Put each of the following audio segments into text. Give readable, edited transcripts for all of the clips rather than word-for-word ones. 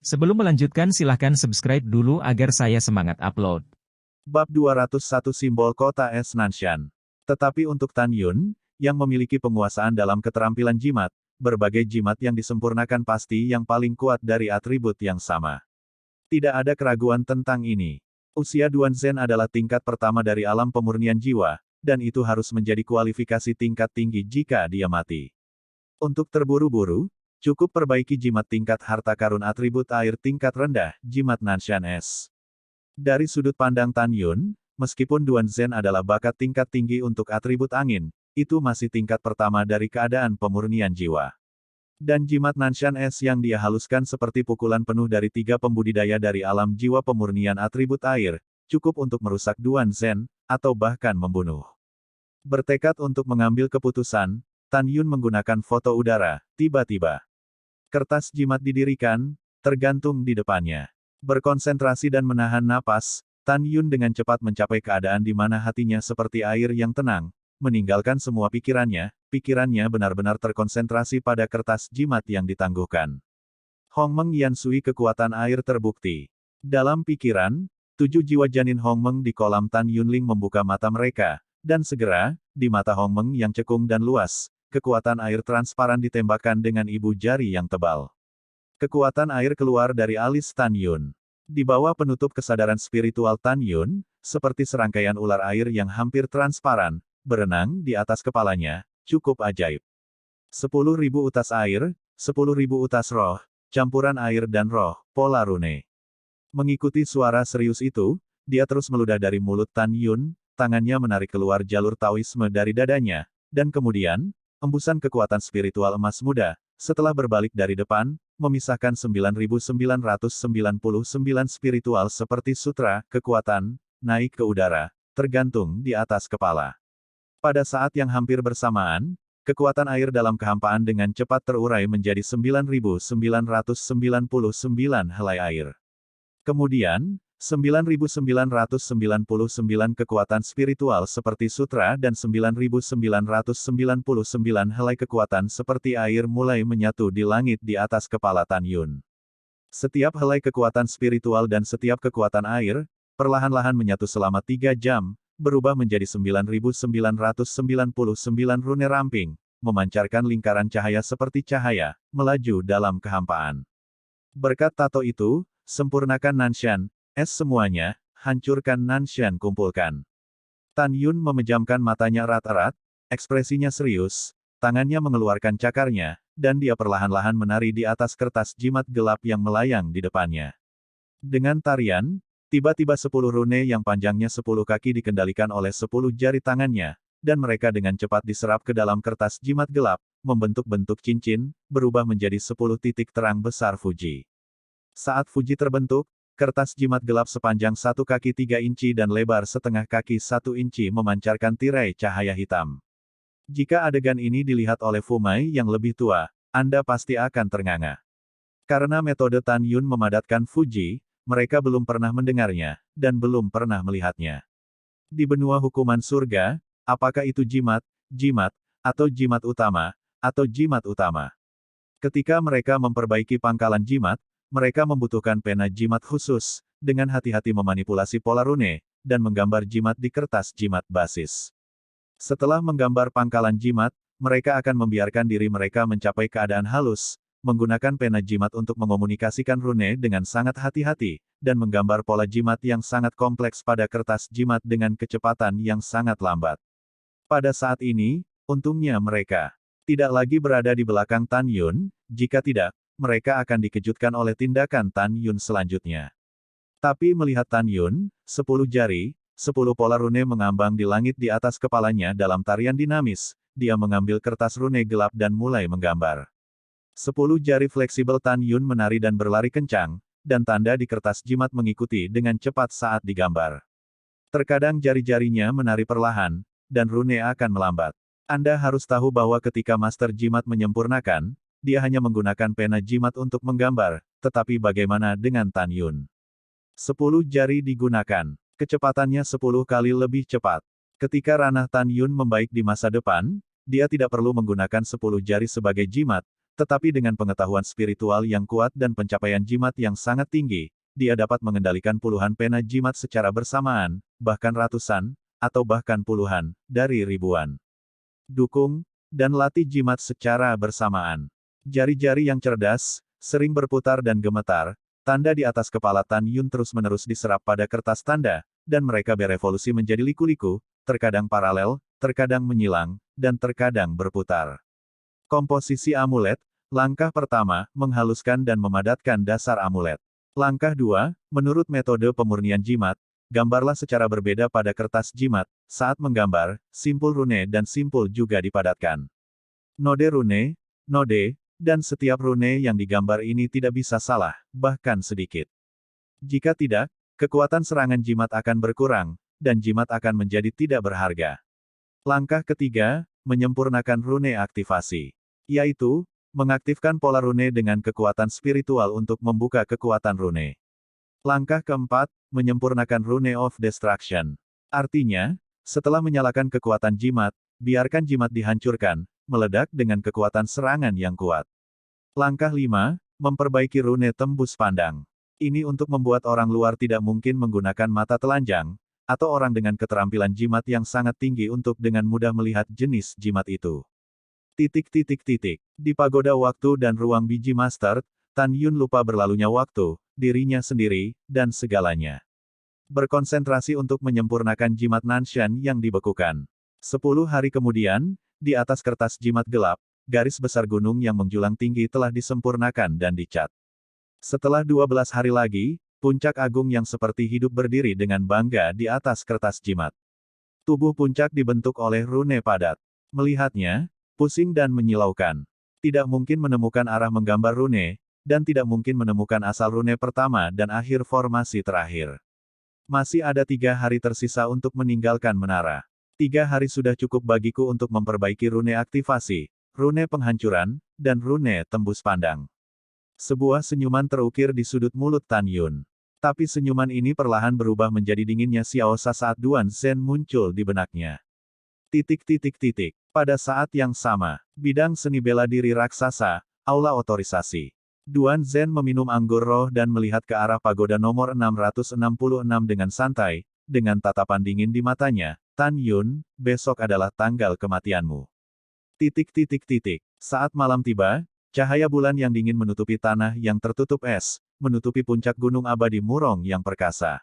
Sebelum melanjutkan silahkan subscribe dulu agar saya semangat upload. Bab 201 Simbol Kota Es Nanshan. Tetapi untuk Tan Yun, yang memiliki penguasaan dalam keterampilan jimat, berbagai jimat yang disempurnakan pasti yang paling kuat dari atribut yang sama. Tidak ada keraguan tentang ini. Usia Duan Zhen adalah tingkat pertama dari alam pemurnian jiwa, dan itu harus menjadi kualifikasi tingkat tinggi jika dia mati. Untuk terburu-buru, cukup perbaiki jimat tingkat harta karun atribut air tingkat rendah, jimat Nanshan Es. Dari sudut pandang Tan Yun, meskipun Duan Zhen adalah bakat tingkat tinggi untuk atribut angin, itu masih tingkat pertama dari keadaan pemurnian jiwa. Dan jimat Nanshan Es yang dia haluskan seperti pukulan penuh dari 3 pembudidaya dari alam jiwa pemurnian atribut air, cukup untuk merusak Duan Zhen, atau bahkan membunuh. Bertekad untuk mengambil keputusan, Tan Yun menggunakan foto udara, tiba-tiba. Kertas jimat didirikan, tergantung di depannya. Berkonsentrasi dan menahan napas, Tan Yun dengan cepat mencapai keadaan di mana hatinya seperti air yang tenang, meninggalkan semua pikirannya benar-benar terkonsentrasi pada kertas jimat yang ditangguhkan. Hongmeng Yansui kekuatan air terbukti. Dalam pikiran, 7 jiwa janin Hongmeng di kolam Tan Yunling membuka mata mereka, dan segera, di mata Hongmeng yang cekung dan luas, kekuatan air transparan ditembakkan dengan ibu jari yang tebal. Kekuatan air keluar dari alis Tan Yun. Di bawah penutup kesadaran spiritual Tan Yun, seperti serangkaian ular air yang hampir transparan, berenang di atas kepalanya, cukup ajaib. 10.000 utas air, 10.000 utas roh, campuran air dan roh, pola rune. Mengikuti suara serius itu, dia terus meludah dari mulut Tan Yun, tangannya menarik keluar jalur Taoisme dari dadanya, dan kemudian, embusan kekuatan spiritual emas muda, setelah berbalik dari depan, memisahkan 9.999 spiritual seperti sutra, kekuatan, naik ke udara, tergantung di atas kepala. Pada saat yang hampir bersamaan, kekuatan air dalam kehampaan dengan cepat terurai menjadi 9.999 helai air. Kemudian, 9.999 kekuatan spiritual seperti sutra dan 9.999 helai kekuatan seperti air mulai menyatu di langit di atas kepala Tan Yun. Setiap helai kekuatan spiritual dan setiap kekuatan air, perlahan-lahan menyatu selama 3 jam, berubah menjadi 9.999 rune ramping, memancarkan lingkaran cahaya seperti cahaya, melaju dalam kehampaan. Berkat tato itu, sempurnakan Nanshan Es semuanya, hancurkan Nanshan kumpulkan. Tan Yun memejamkan matanya erat-erat, ekspresinya serius, tangannya mengeluarkan cakarnya, dan dia perlahan-lahan menari di atas kertas jimat gelap yang melayang di depannya. Dengan tarian, tiba-tiba 10 rune yang panjangnya 10 kaki dikendalikan oleh 10 jari tangannya, dan mereka dengan cepat diserap ke dalam kertas jimat gelap, membentuk bentuk cincin, berubah menjadi 10 titik terang besar Fuji. Saat Fuji terbentuk, kertas jimat gelap sepanjang 1 kaki 3 inci dan lebar setengah kaki 1 inci memancarkan tirai cahaya hitam. Jika adegan ini dilihat oleh Fumai yang lebih tua, Anda pasti akan ternganga. Karena metode Tan Yun memadatkan Fuji, mereka belum pernah mendengarnya, dan belum pernah melihatnya. Di benua hukuman surga, apakah itu jimat, atau jimat utama, atau jimat utama? Ketika mereka memperbaiki pangkalan jimat, mereka membutuhkan pena jimat khusus, dengan hati-hati memanipulasi pola rune, dan menggambar jimat di kertas jimat basis. Setelah menggambar pangkalan jimat, mereka akan membiarkan diri mereka mencapai keadaan halus, menggunakan pena jimat untuk mengomunikasikan rune dengan sangat hati-hati, dan menggambar pola jimat yang sangat kompleks pada kertas jimat dengan kecepatan yang sangat lambat. Pada saat ini, untungnya mereka tidak lagi berada di belakang Tan Yun, jika tidak, mereka akan dikejutkan oleh tindakan Tan Yun selanjutnya. Tapi melihat Tan Yun, 10 jari, 10 pola rune mengambang di langit di atas kepalanya dalam tarian dinamis, dia mengambil kertas rune gelap dan mulai menggambar. 10 jari fleksibel Tan Yun menari dan berlari kencang, dan tanda di kertas jimat mengikuti dengan cepat saat digambar. Terkadang jari-jarinya menari perlahan, dan rune akan melambat. Anda harus tahu bahwa ketika Master Jimat menyempurnakan, dia hanya menggunakan pena jimat untuk menggambar, tetapi bagaimana dengan Tan Yun? 10 jari digunakan. Kecepatannya 10 kali lebih cepat. Ketika ranah Tan Yun membaik di masa depan, dia tidak perlu menggunakan 10 jari sebagai jimat, Tetapi dengan pengetahuan spiritual yang kuat dan pencapaian jimat yang sangat tinggi, dia dapat mengendalikan puluhan pena jimat secara bersamaan, bahkan ratusan, atau bahkan puluhan, dari ribuan. Dukung, dan latih jimat secara bersamaan. Jari-jari yang cerdas, sering berputar dan gemetar, tanda di atas kepala Tan Yun terus-menerus diserap pada kertas tanda, dan mereka berevolusi menjadi liku-liku, terkadang paralel, terkadang menyilang, dan terkadang berputar. Komposisi amulet. Langkah pertama, menghaluskan dan memadatkan dasar amulet. Langkah 2, menurut metode pemurnian jimat, gambarlah secara berbeda pada kertas jimat. Saat menggambar, simpul rune dan simpul juga dipadatkan. Node rune, node, dan setiap rune yang digambar ini tidak bisa salah, bahkan sedikit. Jika tidak, kekuatan serangan jimat akan berkurang, dan jimat akan menjadi tidak berharga. Langkah ketiga, menyempurnakan rune aktivasi. Yaitu, mengaktifkan pola rune dengan kekuatan spiritual untuk membuka kekuatan rune. Langkah keempat, menyempurnakan rune of destruction. Artinya, setelah menyalakan kekuatan jimat, biarkan jimat dihancurkan, meledak dengan kekuatan serangan yang kuat. Langkah 5, memperbaiki rune tembus pandang. Ini untuk membuat orang luar tidak mungkin menggunakan mata telanjang, atau orang dengan keterampilan jimat yang sangat tinggi untuk dengan mudah melihat jenis jimat itu. Di pagoda waktu dan ruang biji master, Tan Yun lupa berlalunya waktu, dirinya sendiri, dan segalanya. Berkonsentrasi untuk menyempurnakan jimat Nanshan yang dibekukan. 10 hari kemudian, di atas kertas jimat gelap, garis besar gunung yang menjulang tinggi telah disempurnakan dan dicat. Setelah 12 hari lagi, puncak agung yang seperti hidup berdiri dengan bangga di atas kertas jimat. Tubuh puncak dibentuk oleh rune padat. Melihatnya, pusing dan menyilaukan. Tidak mungkin menemukan arah menggambar rune, dan tidak mungkin menemukan asal rune pertama dan akhir formasi terakhir. Masih ada 3 hari tersisa untuk meninggalkan menara. 3 hari sudah cukup bagiku untuk memperbaiki rune aktivasi, rune penghancuran, dan rune tembus pandang. Sebuah senyuman terukir di sudut mulut Tan Yun. Tapi senyuman ini perlahan berubah menjadi dinginnya Xiaosa saat Duan Zhen muncul di benaknya. Pada saat yang sama, bidang seni bela diri raksasa, aula otorisasi. Duan Zhen meminum anggur roh dan melihat ke arah pagoda nomor 666 dengan santai, dengan tatapan dingin di matanya. Tan Yun, besok adalah tanggal kematianmu. Saat malam tiba, cahaya bulan yang dingin menutupi tanah yang tertutup es, menutupi puncak gunung abadi Murong yang perkasa.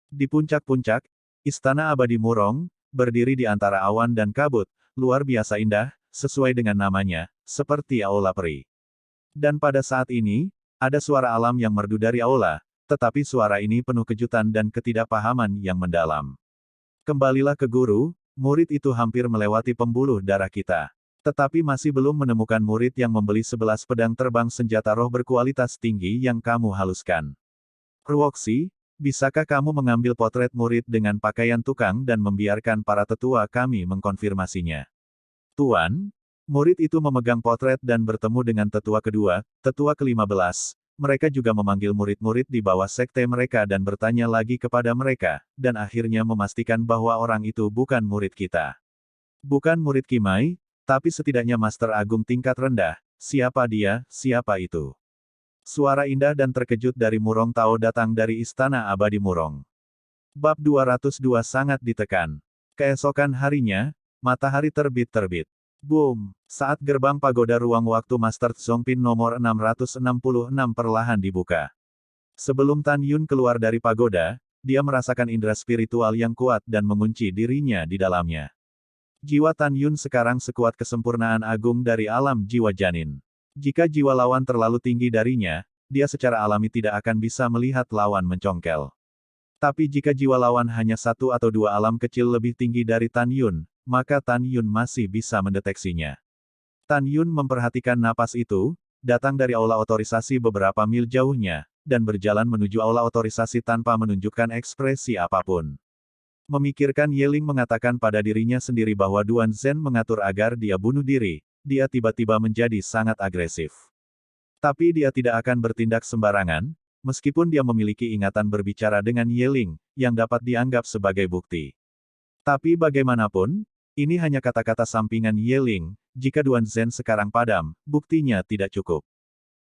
Di puncak-puncak, istana abadi Murong, berdiri di antara awan dan kabut, luar biasa indah, sesuai dengan namanya, seperti aula peri. Dan pada saat ini, ada suara alam yang merdu dari aula, tetapi suara ini penuh kejutan dan ketidakpahaman yang mendalam. Kembalilah ke guru, murid itu hampir melewati pembuluh darah kita. Tetapi masih belum menemukan murid yang membeli 11 pedang terbang senjata roh berkualitas tinggi yang kamu haluskan. Ruoxi, bisakah kamu mengambil potret murid dengan pakaian tukang dan membiarkan para tetua kami mengkonfirmasinya? Tuan, murid itu memegang potret dan bertemu dengan tetua kedua, tetua ke-15. Mereka juga memanggil murid-murid di bawah sekte mereka dan bertanya lagi kepada mereka, dan akhirnya memastikan bahwa orang itu bukan murid kita. Bukan murid Kimai, tapi setidaknya Master Agung tingkat rendah. Siapa dia, siapa itu? Suara indah dan terkejut dari Murong Tao datang dari Istana Abadi Murong. Bab 202 sangat ditekan. Keesokan harinya, matahari terbit-terbit. Boom! Saat gerbang pagoda ruang waktu Master Zongpin nomor 666 perlahan dibuka. Sebelum Tan Yun keluar dari pagoda, dia merasakan indera spiritual yang kuat dan mengunci dirinya di dalamnya. Jiwa Tan Yun sekarang sekuat kesempurnaan agung dari alam jiwa janin. Jika jiwa lawan terlalu tinggi darinya, dia secara alami tidak akan bisa melihat lawan mencongkel. Tapi jika jiwa lawan hanya 1 atau 2 alam kecil lebih tinggi dari Tan Yun, maka Tan Yun masih bisa mendeteksinya. Tan Yun memperhatikan napas itu, datang dari aula otorisasi beberapa mil jauhnya, dan berjalan menuju aula otorisasi tanpa menunjukkan ekspresi apapun. Memikirkan Yeling mengatakan pada dirinya sendiri bahwa Duan Zhen mengatur agar dia bunuh diri, dia tiba-tiba menjadi sangat agresif. Tapi dia tidak akan bertindak sembarangan, meskipun dia memiliki ingatan berbicara dengan Yeling, yang dapat dianggap sebagai bukti. Tapi bagaimanapun, ini hanya kata-kata sampingan Yeling, jika Duan Zhen sekarang padam, buktinya tidak cukup.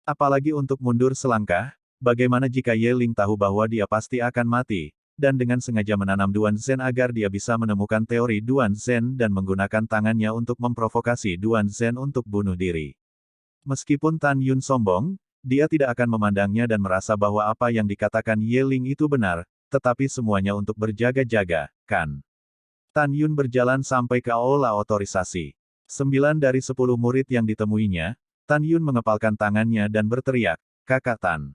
Apalagi untuk mundur selangkah, bagaimana jika Ye Ling tahu bahwa dia pasti akan mati, dan dengan sengaja menanam Duan Zhen agar dia bisa menemukan teori Duan Zhen dan menggunakan tangannya untuk memprovokasi Duan Zhen untuk bunuh diri. Meskipun Tan Yun sombong, dia tidak akan memandangnya dan merasa bahwa apa yang dikatakan Ye Ling itu benar, tetapi semuanya untuk berjaga-jaga, kan? Tan Yun berjalan sampai ke aula otorisasi. 9 dari 10 murid yang ditemuinya, Tan Yun mengepalkan tangannya dan berteriak, "Kakak Tan.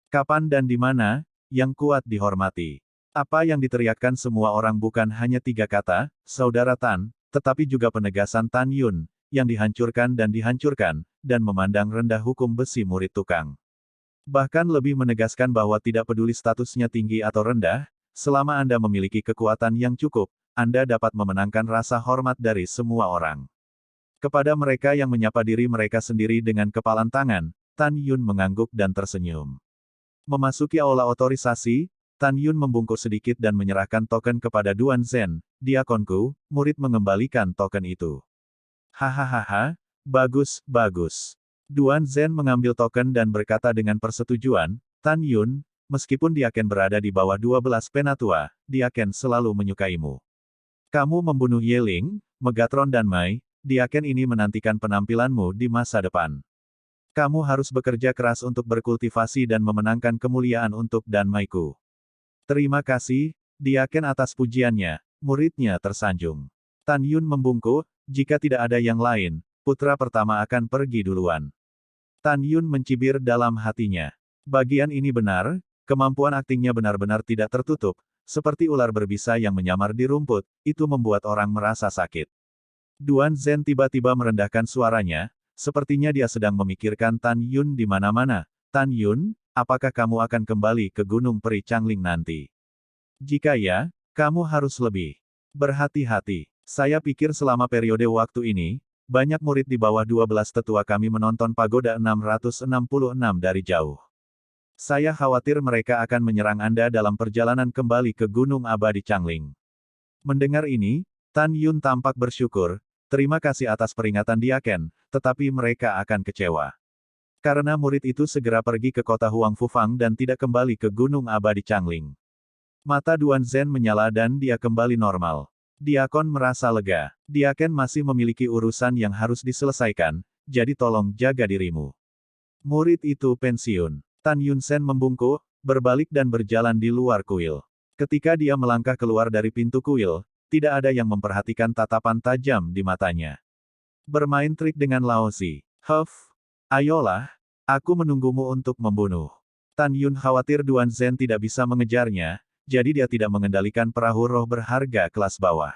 Kapan dan di mana, yang kuat dihormati." Apa yang diteriakkan semua orang bukan hanya 3 kata, "Saudara Tan," tetapi juga penegasan Tan Yun, yang dihancurkan, dan memandang rendah hukum besi murid tukang. Bahkan lebih menegaskan bahwa tidak peduli statusnya tinggi atau rendah, selama Anda memiliki kekuatan yang cukup, Anda dapat memenangkan rasa hormat dari semua orang. Kepada mereka yang menyapa diri mereka sendiri dengan kepalan tangan, Tan Yun mengangguk dan tersenyum. Memasuki aula otorisasi, Tan Yun membungkuk sedikit dan menyerahkan token kepada Duan Zhen, "Diakonku." Murid mengembalikan token itu. "Hahaha, bagus, bagus." Duan Zhen mengambil token dan berkata dengan persetujuan, "Tan Yun, meskipun Diaken berada di bawah 12 penatua, Diaken selalu menyukaimu. Kamu membunuh Ye Ling, Megatron dan Mai, Diaken ini menantikan penampilanmu di masa depan. Kamu harus bekerja keras untuk berkultivasi dan memenangkan kemuliaan untuk dan Maiku." "Terima kasih, Diaken atas pujiannya." Muridnya tersanjung. Tan Yun membungkuk, "Jika tidak ada yang lain, putra pertama akan pergi duluan." Tan Yun mencibir dalam hatinya. Bagian ini benar, kemampuan aktingnya benar-benar tidak tertutup, seperti ular berbisa yang menyamar di rumput, itu membuat orang merasa sakit. Duan Zhen tiba-tiba merendahkan suaranya, sepertinya dia sedang memikirkan Tan Yun di mana-mana. "Tan Yun, apakah kamu akan kembali ke Gunung Peri Changling nanti? Jika ya, kamu harus lebih berhati-hati. Saya pikir selama periode waktu ini, banyak murid di bawah 12 tetua kami menonton Pagoda 666 dari jauh. Saya khawatir mereka akan menyerang Anda dalam perjalanan kembali ke Gunung Abadi Changling." Mendengar ini, Tan Yun tampak bersyukur, "Terima kasih atas peringatan Diaken, tetapi mereka akan kecewa. Karena murid itu segera pergi ke kota Huang Fufang dan tidak kembali ke Gunung Abadi Changling." Mata Duan Zhen menyala dan dia kembali normal. Diakon merasa lega. Diaken masih memiliki urusan yang harus diselesaikan, jadi tolong jaga dirimu. Murid itu pensiun. Tan Yun Sen membungkuk, berbalik dan berjalan di luar kuil. Ketika dia melangkah keluar dari pintu kuil, tidak ada yang memperhatikan tatapan tajam di matanya. Bermain trik dengan Laozi. "Huff, ayolah, aku menunggumu untuk membunuh." Tan Yun khawatir Duan Zhen tidak bisa mengejarnya, jadi dia tidak mengendalikan perahu roh berharga kelas bawah.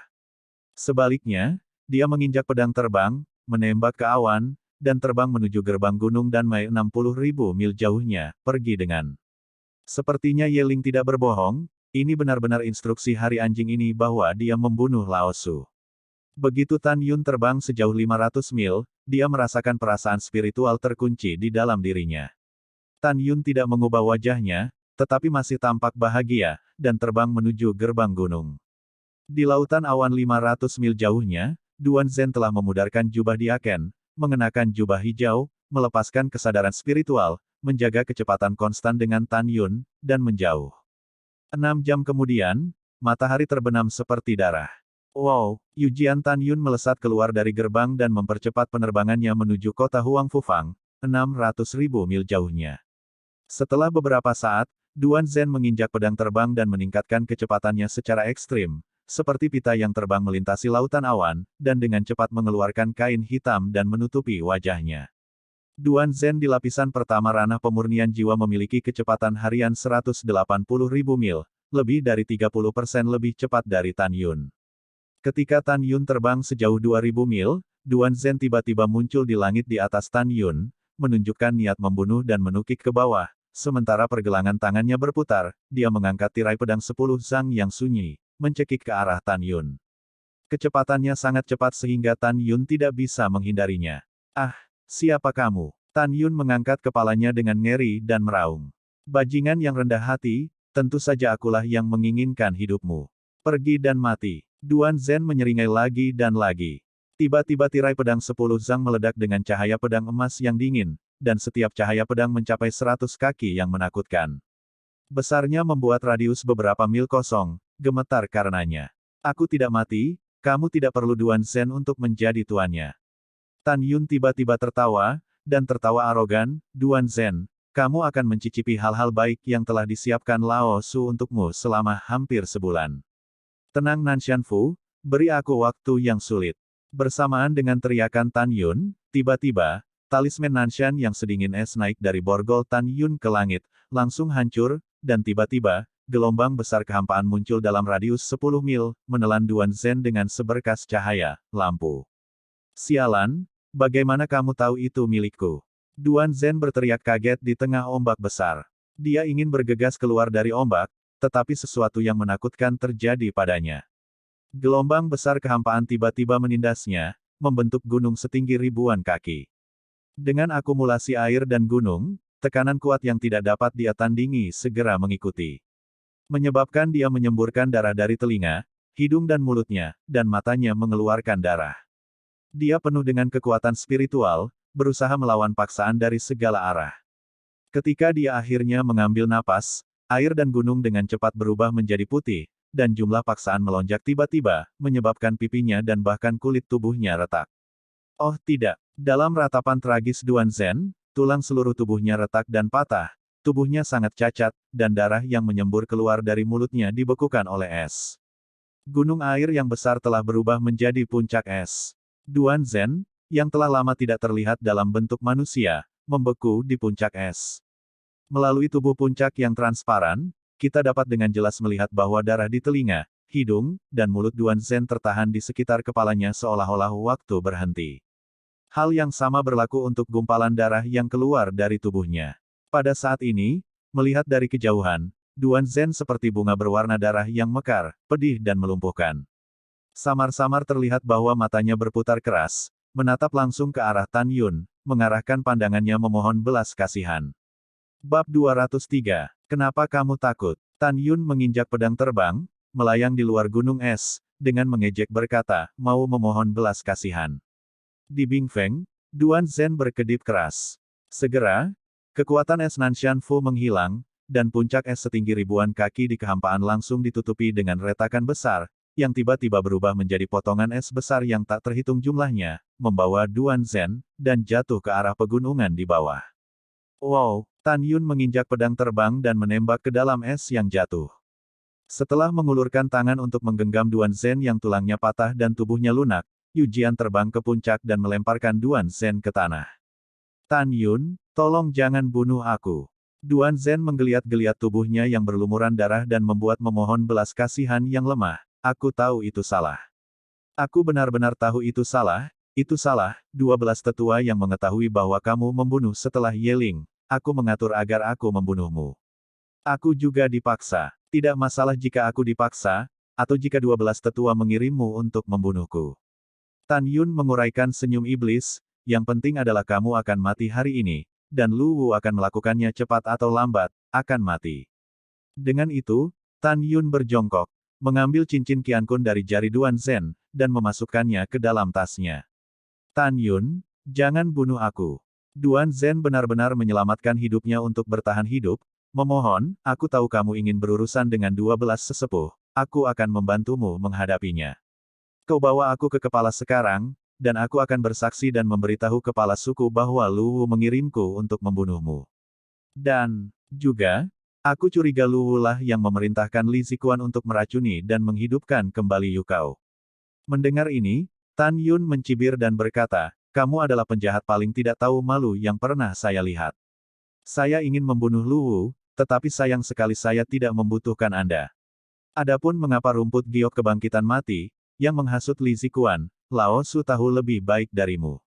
Sebaliknya, dia menginjak pedang terbang, menembak ke awan, dan terbang menuju gerbang gunung dan Mai 60.000 mil jauhnya, pergi dengan. Sepertinya Ye Ling tidak berbohong, ini benar-benar instruksi hari anjing ini bahwa dia membunuh Lao Su. Begitu Tan Yun terbang sejauh 500 mil, dia merasakan perasaan spiritual terkunci di dalam dirinya. Tan Yun tidak mengubah wajahnya, tetapi masih tampak bahagia, dan terbang menuju gerbang gunung. Di lautan awan 500 mil jauhnya, Duan Zhen telah memudarkan jubah Diaken, mengenakan jubah hijau, melepaskan kesadaran spiritual, menjaga kecepatan konstan dengan Tan Yun, dan menjauh. 6 jam kemudian, matahari terbenam seperti darah. Wow, Yujian Tan Yun melesat keluar dari gerbang dan mempercepat penerbangannya menuju kota Huang Fufang, 600.000 mil jauhnya. Setelah beberapa saat, Duan Zhen menginjak pedang terbang dan meningkatkan kecepatannya secara ekstrim, seperti pita yang terbang melintasi lautan awan, dan dengan cepat mengeluarkan kain hitam dan menutupi wajahnya. Duan Zhen di lapisan pertama ranah pemurnian jiwa memiliki kecepatan harian 180.000 mil, lebih dari 30% lebih cepat dari Tan Yun. Ketika Tan Yun terbang sejauh 2000 mil, Duan Zhen tiba-tiba muncul di langit di atas Tan Yun, menunjukkan niat membunuh dan menukik ke bawah. Sementara pergelangan tangannya berputar, dia mengangkat tirai pedang 10 zang yang sunyi, mencekik ke arah Tan Yun. Kecepatannya sangat cepat sehingga Tan Yun tidak bisa menghindarinya. "Ah, siapa kamu?" Tan Yun mengangkat kepalanya dengan ngeri dan meraung. "Bajingan yang rendah hati, tentu saja akulah yang menginginkan hidupmu. Pergi dan mati." Duan Zhen menyeringai lagi dan lagi. Tiba-tiba tirai pedang 10 zang meledak dengan cahaya pedang emas yang dingin, dan setiap cahaya pedang mencapai 100 kaki yang menakutkan. Besarnya membuat radius beberapa mil kosong, gemetar karenanya. Aku tidak mati, kamu tidak perlu Duan Zhen untuk menjadi tuannya. Tan Yun tiba-tiba tertawa, dan tertawa arogan, Duan Zhen, kamu akan mencicipi hal-hal baik yang telah disiapkan Lao Su untukmu selama hampir sebulan. Tenang Nanshan Fu, beri aku waktu yang sulit. Bersamaan dengan teriakan Tan Yun, tiba-tiba, talisman Nanshan yang sedingin es naik dari borgol Tan Yun ke langit, langsung hancur, dan tiba-tiba, gelombang besar kehampaan muncul dalam radius 10 mil, menelan Duan Zhen dengan seberkas cahaya, lampu. Sialan, bagaimana kamu tahu itu milikku? Duan Zhen berteriak kaget di tengah ombak besar. Dia ingin bergegas keluar dari ombak, tetapi sesuatu yang menakutkan terjadi padanya. Gelombang besar kehampaan tiba-tiba menindasnya, membentuk gunung setinggi ribuan kaki. Dengan akumulasi air dan gunung, tekanan kuat yang tidak dapat dia tandingi segera mengikuti. Menyebabkan dia menyemburkan darah dari telinga, hidung dan mulutnya, dan matanya mengeluarkan darah. Dia penuh dengan kekuatan spiritual, berusaha melawan paksaan dari segala arah. Ketika dia akhirnya mengambil napas, air dan gunung dengan cepat berubah menjadi putih, dan jumlah paksaan melonjak tiba-tiba, menyebabkan pipinya dan bahkan kulit tubuhnya retak. Oh tidak, dalam ratapan tragis Duan Zhen, tulang seluruh tubuhnya retak dan patah, tubuhnya sangat cacat, dan darah yang menyembur keluar dari mulutnya dibekukan oleh es. Gunung air yang besar telah berubah menjadi puncak es. Duan Zhen, yang telah lama tidak terlihat dalam bentuk manusia, membeku di puncak es. Melalui tubuh puncak yang transparan, kita dapat dengan jelas melihat bahwa darah di telinga, hidung, dan mulut Duan Zhen tertahan di sekitar kepalanya seolah-olah waktu berhenti. Hal yang sama berlaku untuk gumpalan darah yang keluar dari tubuhnya. Pada saat ini, melihat dari kejauhan, Duan Zhen seperti bunga berwarna darah yang mekar, pedih dan melumpuhkan. Samar-samar terlihat bahwa matanya berputar keras, menatap langsung ke arah Tan Yun, mengarahkan pandangannya memohon belas kasihan. Bab 203. Kenapa kamu takut? Tan Yun menginjak pedang terbang, melayang di luar gunung es, dengan mengejek berkata, mau memohon belas kasihan. Di Bingfeng, Duan Zhen berkedip keras. Segera, kekuatan es Nanshan Fu menghilang, dan puncak es setinggi ribuan kaki di kehampaan langsung ditutupi dengan retakan besar, yang tiba-tiba berubah menjadi potongan es besar yang tak terhitung jumlahnya, membawa Duan Zhen, dan jatuh ke arah pegunungan di bawah. Wow! Tan Yun menginjak pedang terbang dan menembak ke dalam es yang jatuh. Setelah mengulurkan tangan untuk menggenggam Duan Zhen yang tulangnya patah dan tubuhnya lunak, Yu Jian terbang ke puncak dan melemparkan Duan Zhen ke tanah. Tan Yun, tolong jangan bunuh aku. Duan Zhen menggeliat-geliat tubuhnya yang berlumuran darah dan membuat memohon belas kasihan yang lemah. Aku tahu itu salah. Aku benar-benar tahu itu salah, 12 tetua yang mengetahui bahwa kamu membunuh setelah Yeling. Aku mengatur agar aku membunuhmu. Aku juga dipaksa. Tidak masalah jika aku dipaksa, atau jika 12 tetua mengirimmu untuk membunuhku. Tan Yun menguraikan senyum iblis, yang penting adalah kamu akan mati hari ini, dan Lu Wu akan melakukannya cepat atau lambat, akan mati. Dengan itu, Tan Yun berjongkok, mengambil cincin Qiankun dari jari Duan Zhen, dan memasukkannya ke dalam tasnya. Tan Yun, jangan bunuh aku. Duan Zhen benar-benar menyelamatkan hidupnya untuk bertahan hidup, memohon, aku tahu kamu ingin berurusan dengan 12 sesepuh, aku akan membantumu menghadapinya. Kau bawa aku ke kepala sekarang, dan aku akan bersaksi dan memberitahu kepala suku bahwa Lu Wu mengirimku untuk membunuhmu. Dan, juga, aku curiga Lu Wu lah yang memerintahkan Li Ziquan untuk meracuni dan menghidupkan kembali Yukao. Mendengar ini, Tan Yun mencibir dan berkata, kamu adalah penjahat paling tidak tahu malu yang pernah saya lihat. Saya ingin membunuh Lu Wu, tetapi sayang sekali saya tidak membutuhkan Anda. Adapun mengapa rumput giok kebangkitan mati, yang menghasut Li Ziquan, Lao Su tahu lebih baik darimu.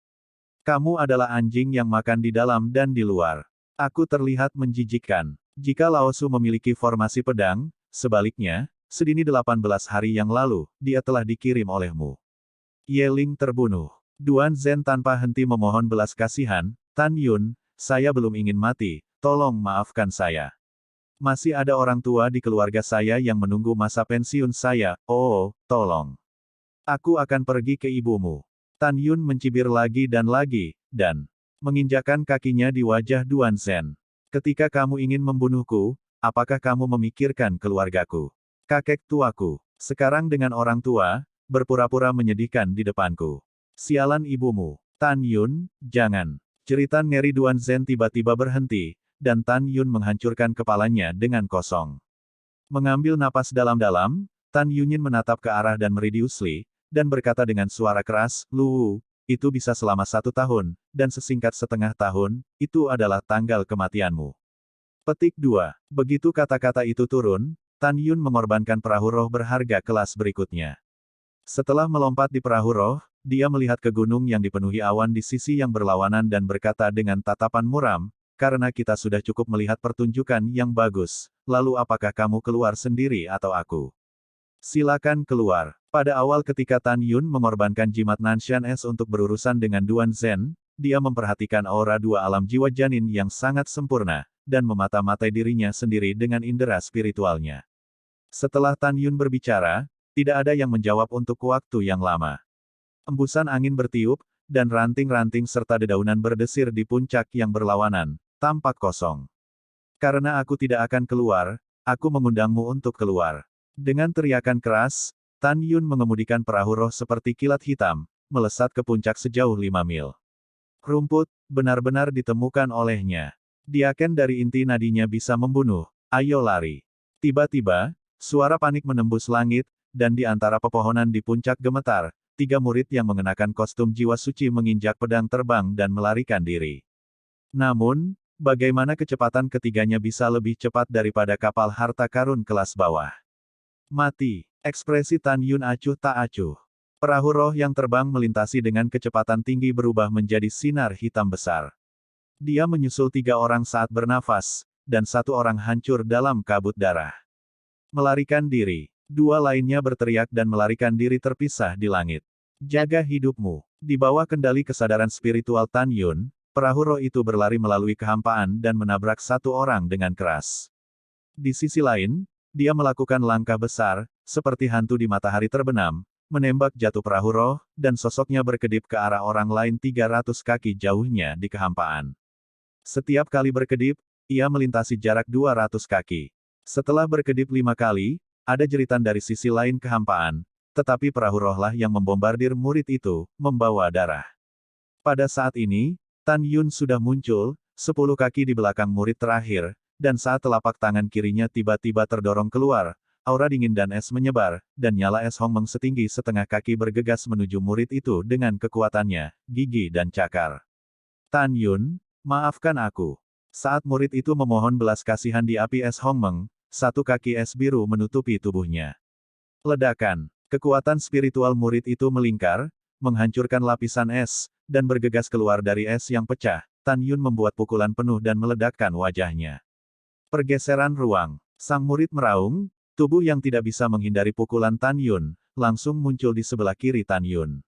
Kamu adalah anjing yang makan di dalam dan di luar. Aku terlihat menjijikkan. Jika Lao Su memiliki formasi pedang, sebaliknya, sedini 18 hari yang lalu, dia telah dikirim olehmu. Yeling terbunuh. Duan Zhen tanpa henti memohon belas kasihan, Tan Yun, saya belum ingin mati, tolong maafkan saya. Masih ada orang tua di keluarga saya yang menunggu masa pensiun saya, oh, tolong. Aku akan pergi ke ibumu. Tan Yun mencibir lagi dan menginjakkan kakinya di wajah Duan Zhen. Ketika kamu ingin membunuhku, apakah kamu memikirkan keluargaku? Kakek tuaku. Sekarang dengan orang tua, berpura-pura menyedihkan di depanku. Sialan ibumu. Tan Yun, jangan. Jeritan ngeri Duan Zhen tiba-tiba berhenti, dan Tan Yun menghancurkan kepalanya dengan kosong. Mengambil napas dalam-dalam, Tan Yunyin menatap ke arah dan Meridius Li, dan berkata dengan suara keras, Lu, itu bisa selama 1 tahun, dan sesingkat setengah tahun, itu adalah tanggal kematianmu. Petik 2. Begitu kata-kata itu turun, Tan Yun mengorbankan perahu roh berharga kelas berikutnya. Setelah melompat di perahu roh, dia melihat ke gunung yang dipenuhi awan di sisi yang berlawanan dan berkata dengan tatapan muram, karena kita sudah cukup melihat pertunjukan yang bagus, lalu apakah kamu keluar sendiri atau aku? Silakan keluar. Pada awal ketika Tan Yun mengorbankan jimat Nanshan S untuk berurusan dengan Duan Zhen, dia memperhatikan aura dua alam jiwa janin yang sangat sempurna, dan memata-matai dirinya sendiri dengan indera spiritualnya. Setelah Tan Yun berbicara, tidak ada yang menjawab untuk waktu yang lama. Embusan angin bertiup, dan ranting-ranting serta dedaunan berdesir di puncak yang berlawanan, tampak kosong. Karena aku tidak akan keluar, aku mengundangmu untuk keluar. Dengan teriakan keras, Tan Yun mengemudikan perahu roh seperti kilat hitam, melesat ke puncak sejauh 5 mil. Rumput, benar-benar ditemukan olehnya. Diaken dari inti nadinya bisa membunuh, ayo lari. Tiba-tiba, suara panik menembus langit, dan di antara pepohonan di puncak gemetar, 3 murid yang mengenakan kostum jiwa suci menginjak pedang terbang dan melarikan diri. Namun, bagaimana kecepatan ketiganya bisa lebih cepat daripada kapal harta karun kelas bawah? Mati. Ekspresi Tan Yun acuh tak acuh. Perahu roh yang terbang melintasi dengan kecepatan tinggi berubah menjadi sinar hitam besar. Dia menyusul 3 orang saat bernafas, dan 1 orang hancur dalam kabut darah. Melarikan diri. 2 lainnya berteriak dan melarikan diri terpisah di langit. Jaga hidupmu. Di bawah kendali kesadaran spiritual Tan Yun, perahu roh itu berlari melalui kehampaan dan menabrak 1 orang dengan keras. Di sisi lain, dia melakukan langkah besar, seperti hantu di matahari terbenam, menembak jatuh perahu roh, dan sosoknya berkedip ke arah orang lain 300 kaki jauhnya di kehampaan. Setiap kali berkedip, ia melintasi jarak 200 kaki. Setelah berkedip 5 kali, ada jeritan dari sisi lain kehampaan, tetapi perahu rohlah yang membombardir murid itu, membawa darah. Pada saat ini, Tan Yun sudah muncul, 10 kaki di belakang murid terakhir, dan saat telapak tangan kirinya tiba-tiba terdorong keluar, aura dingin dan es menyebar, dan nyala es Hongmeng setinggi setengah kaki bergegas menuju murid itu dengan kekuatannya, gigi dan cakar. Tan Yun, maafkan aku. Saat murid itu memohon belas kasihan di api es Hongmeng, 1 kaki es biru menutupi tubuhnya. Ledakan. Kekuatan spiritual murid itu melingkar, menghancurkan lapisan es, dan bergegas keluar dari es yang pecah. Tan Yun membuat pukulan penuh dan meledakkan wajahnya. Pergeseran ruang. Sang murid meraung, tubuh yang tidak bisa menghindari pukulan Tan Yun, langsung muncul di sebelah kiri Tan Yun.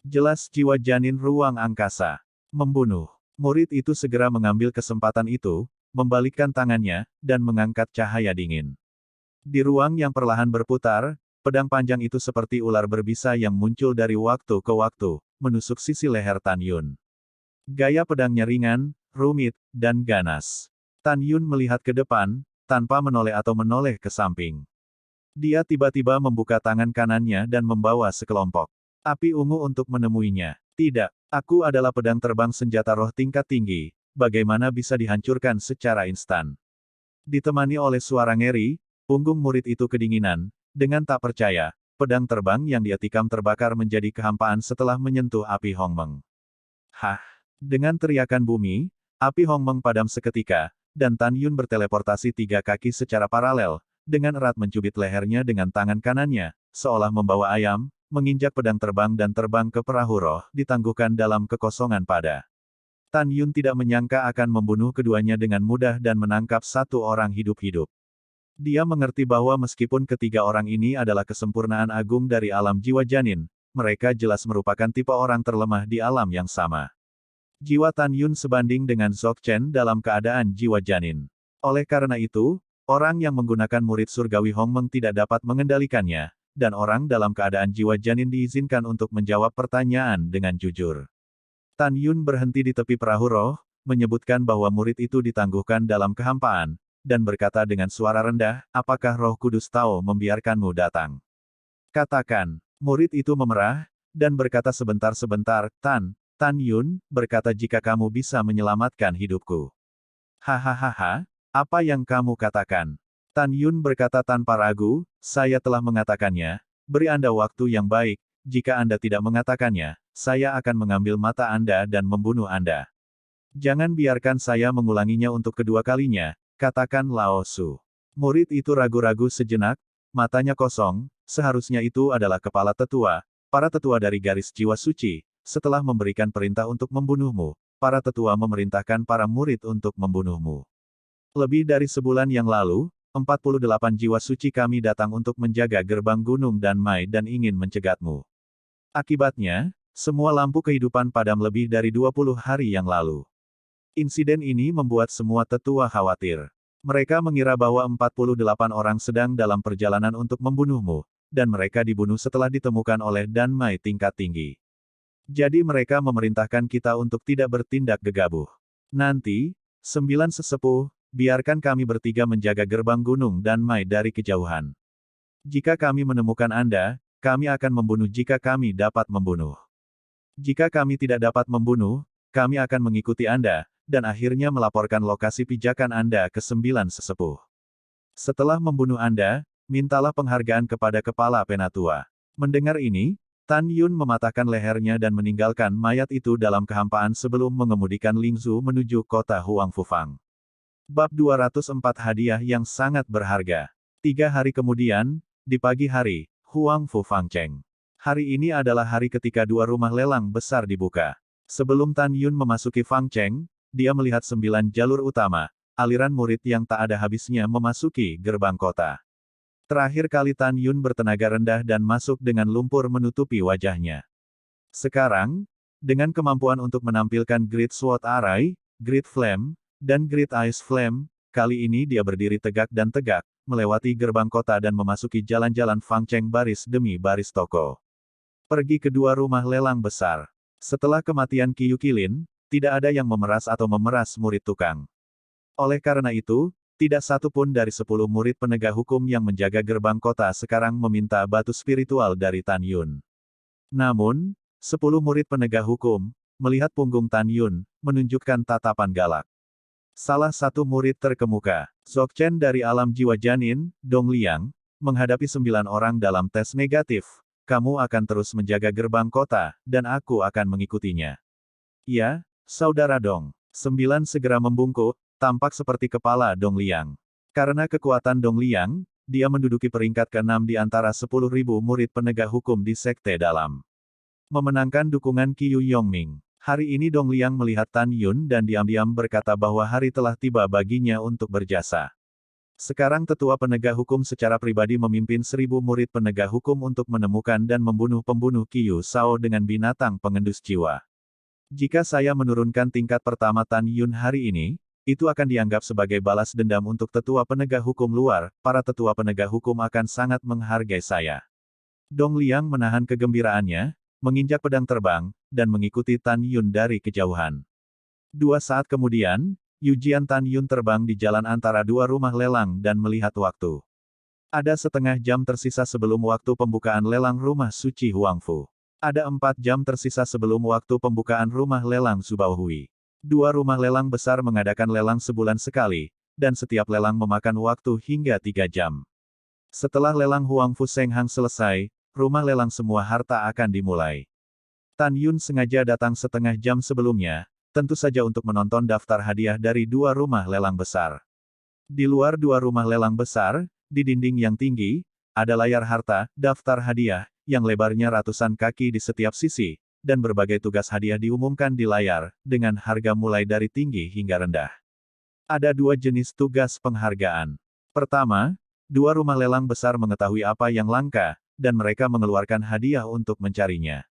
Jelas jiwa janin ruang angkasa. Membunuh. Murid itu segera mengambil kesempatan itu, membalikkan tangannya, dan mengangkat cahaya dingin. Di ruang yang perlahan berputar, pedang panjang itu seperti ular berbisa yang muncul dari waktu ke waktu, menusuk sisi leher Tan Yun. Gaya pedangnya ringan, rumit, dan ganas. Tan Yun melihat ke depan, tanpa menoleh atau menoleh ke samping. Dia tiba-tiba membuka tangan kanannya dan membawa sekelompok api ungu untuk menemuinya. Tidak, aku adalah pedang terbang senjata roh tingkat tinggi, bagaimana bisa dihancurkan secara instan? Ditemani oleh suara ngeri, punggung murid itu kedinginan, dengan tak percaya, pedang terbang yang dia tikam terbakar menjadi kehampaan setelah menyentuh api Hongmeng. Hah! Dengan teriakan bumi, api Hongmeng padam seketika, dan Tan Yun berteleportasi 3 kaki secara paralel, dengan erat mencubit lehernya dengan tangan kanannya, seolah membawa ayam, menginjak pedang terbang dan terbang ke perahu roh, ditangguhkan dalam kekosongan pada. Tan Yun tidak menyangka akan membunuh keduanya dengan mudah dan menangkap 1 orang hidup-hidup. Dia mengerti bahwa meskipun ketiga orang ini adalah kesempurnaan agung dari alam jiwa janin, mereka jelas merupakan tipe orang terlemah di alam yang sama. Jiwa Tan Yun sebanding dengan Zhok Chen dalam keadaan jiwa janin. Oleh karena itu, orang yang menggunakan murid surgawi Hongmeng tidak dapat mengendalikannya, dan orang dalam keadaan jiwa janin diizinkan untuk menjawab pertanyaan dengan jujur. Tan Yun berhenti di tepi perahu roh, menyebutkan bahwa murid itu ditangguhkan dalam kehampaan, dan berkata dengan suara rendah, apakah Roh Kudus Tao membiarkanmu datang? Katakan. Murid itu memerah, dan berkata sebentar-sebentar, Tan Yun, berkata jika kamu bisa menyelamatkan hidupku. Hahaha, apa yang kamu katakan? Tan Yun berkata tanpa ragu, saya telah mengatakannya, beri Anda waktu yang baik, jika Anda tidak mengatakannya, saya akan mengambil mata Anda dan membunuh Anda. Jangan biarkan saya mengulanginya untuk kedua kalinya, katakan Lao Su. Murid itu ragu-ragu sejenak, matanya kosong, seharusnya itu adalah kepala tetua, para tetua dari garis jiwa suci, setelah memberikan perintah untuk membunuhmu, para tetua memerintahkan para murid untuk membunuhmu. Lebih dari sebulan yang lalu, 48 jiwa suci kami datang untuk menjaga gerbang Gunung Danmai dan ingin mencegatmu. Akibatnya, semua lampu kehidupan padam lebih dari 20 hari yang lalu. Insiden ini membuat semua tetua khawatir. Mereka mengira bahwa 48 orang sedang dalam perjalanan untuk membunuhmu, dan mereka dibunuh setelah ditemukan oleh Danmai tingkat tinggi. Jadi mereka memerintahkan kita untuk tidak bertindak gegabah. Nanti, 9 sesepuh, biarkan kami bertiga menjaga gerbang Gunung Danmai dari kejauhan. Jika kami menemukan Anda, kami akan membunuh jika kami dapat membunuh. Jika kami tidak dapat membunuh, kami akan mengikuti Anda, dan akhirnya melaporkan lokasi pijakan Anda ke 9 sesepuh. Setelah membunuh Anda, mintalah penghargaan kepada Kepala Penatua. Mendengar ini, Tan Yun mematahkan lehernya dan meninggalkan mayat itu dalam kehampaan sebelum mengemudikan Lingzu menuju kota Huang Fufang. Bab 204 Hadiah yang sangat berharga. 3 hari kemudian, di pagi hari, Huang Fufang Cheng. Hari ini adalah hari ketika 2 rumah lelang besar dibuka. Sebelum Tan Yun memasuki Fang Cheng, dia melihat 9 jalur utama, aliran murid yang tak ada habisnya memasuki gerbang kota. Terakhir kali Tan Yun bertenaga rendah dan masuk dengan lumpur menutupi wajahnya. Sekarang, dengan kemampuan untuk menampilkan Great Sword Array, Great Flame, dan Great Ice Flame, kali ini dia berdiri tegak dan tegak, melewati gerbang kota dan memasuki jalan-jalan Fang Cheng baris demi baris toko. Pergi ke 2 rumah lelang besar. Setelah kematian Qiu Qilin, tidak ada yang memeras atau memeras murid tukang. Oleh karena itu, tidak satu pun dari 10 murid penegak hukum yang menjaga gerbang kota sekarang meminta batu spiritual dari Tan Yun. Namun, 10 murid penegak hukum, melihat punggung Tan Yun, menunjukkan tatapan galak. Salah satu murid terkemuka, Dzogchen dari alam jiwa janin, Dong Liang, menghadapi 9 orang dalam tes negatif. Kamu akan terus menjaga gerbang kota, dan aku akan mengikutinya. Ya, saudara Dong. 9 segera membungkuk, tampak seperti kepala Dong Liang. Karena kekuatan Dong Liang, dia menduduki peringkat ke-6 di antara 10.000 murid penegak hukum di Sekte Dalam. Memenangkan dukungan Qiu Yongming. Hari ini Dong Liang melihat Tan Yun dan diam-diam berkata bahwa hari telah tiba baginya untuk berjasa. Sekarang tetua penegak hukum secara pribadi memimpin 1000 murid penegak hukum untuk menemukan dan membunuh pembunuh Qiu Sao dengan binatang pengendus jiwa. Jika saya menurunkan tingkat pertama Tan Yun hari ini, itu akan dianggap sebagai balas dendam untuk tetua penegak hukum luar, para tetua penegak hukum akan sangat menghargai saya. Dong Liang menahan kegembiraannya, menginjak pedang terbang, dan mengikuti Tan Yun dari kejauhan. 2 saat kemudian, Yujian Tan Yun terbang di jalan antara 2 rumah lelang dan melihat waktu. Ada setengah jam tersisa sebelum waktu pembukaan lelang rumah suci Huangfu. Ada 4 jam tersisa sebelum waktu pembukaan rumah lelang Zubao-Hui. 2 rumah lelang besar mengadakan lelang sebulan sekali, dan setiap lelang memakan waktu hingga 3 jam. Setelah lelang Huangfu Senghang selesai, rumah lelang semua harta akan dimulai. Tan Yun sengaja datang setengah jam sebelumnya, tentu saja untuk menonton daftar hadiah dari 2 rumah lelang besar. Di luar 2 rumah lelang besar, di dinding yang tinggi, ada layar harta, daftar hadiah, yang lebarnya ratusan kaki di setiap sisi, dan berbagai tugas hadiah diumumkan di layar, dengan harga mulai dari tinggi hingga rendah. Ada 2 jenis tugas penghargaan. Pertama, 2 rumah lelang besar mengetahui apa yang langka, dan mereka mengeluarkan hadiah untuk mencarinya.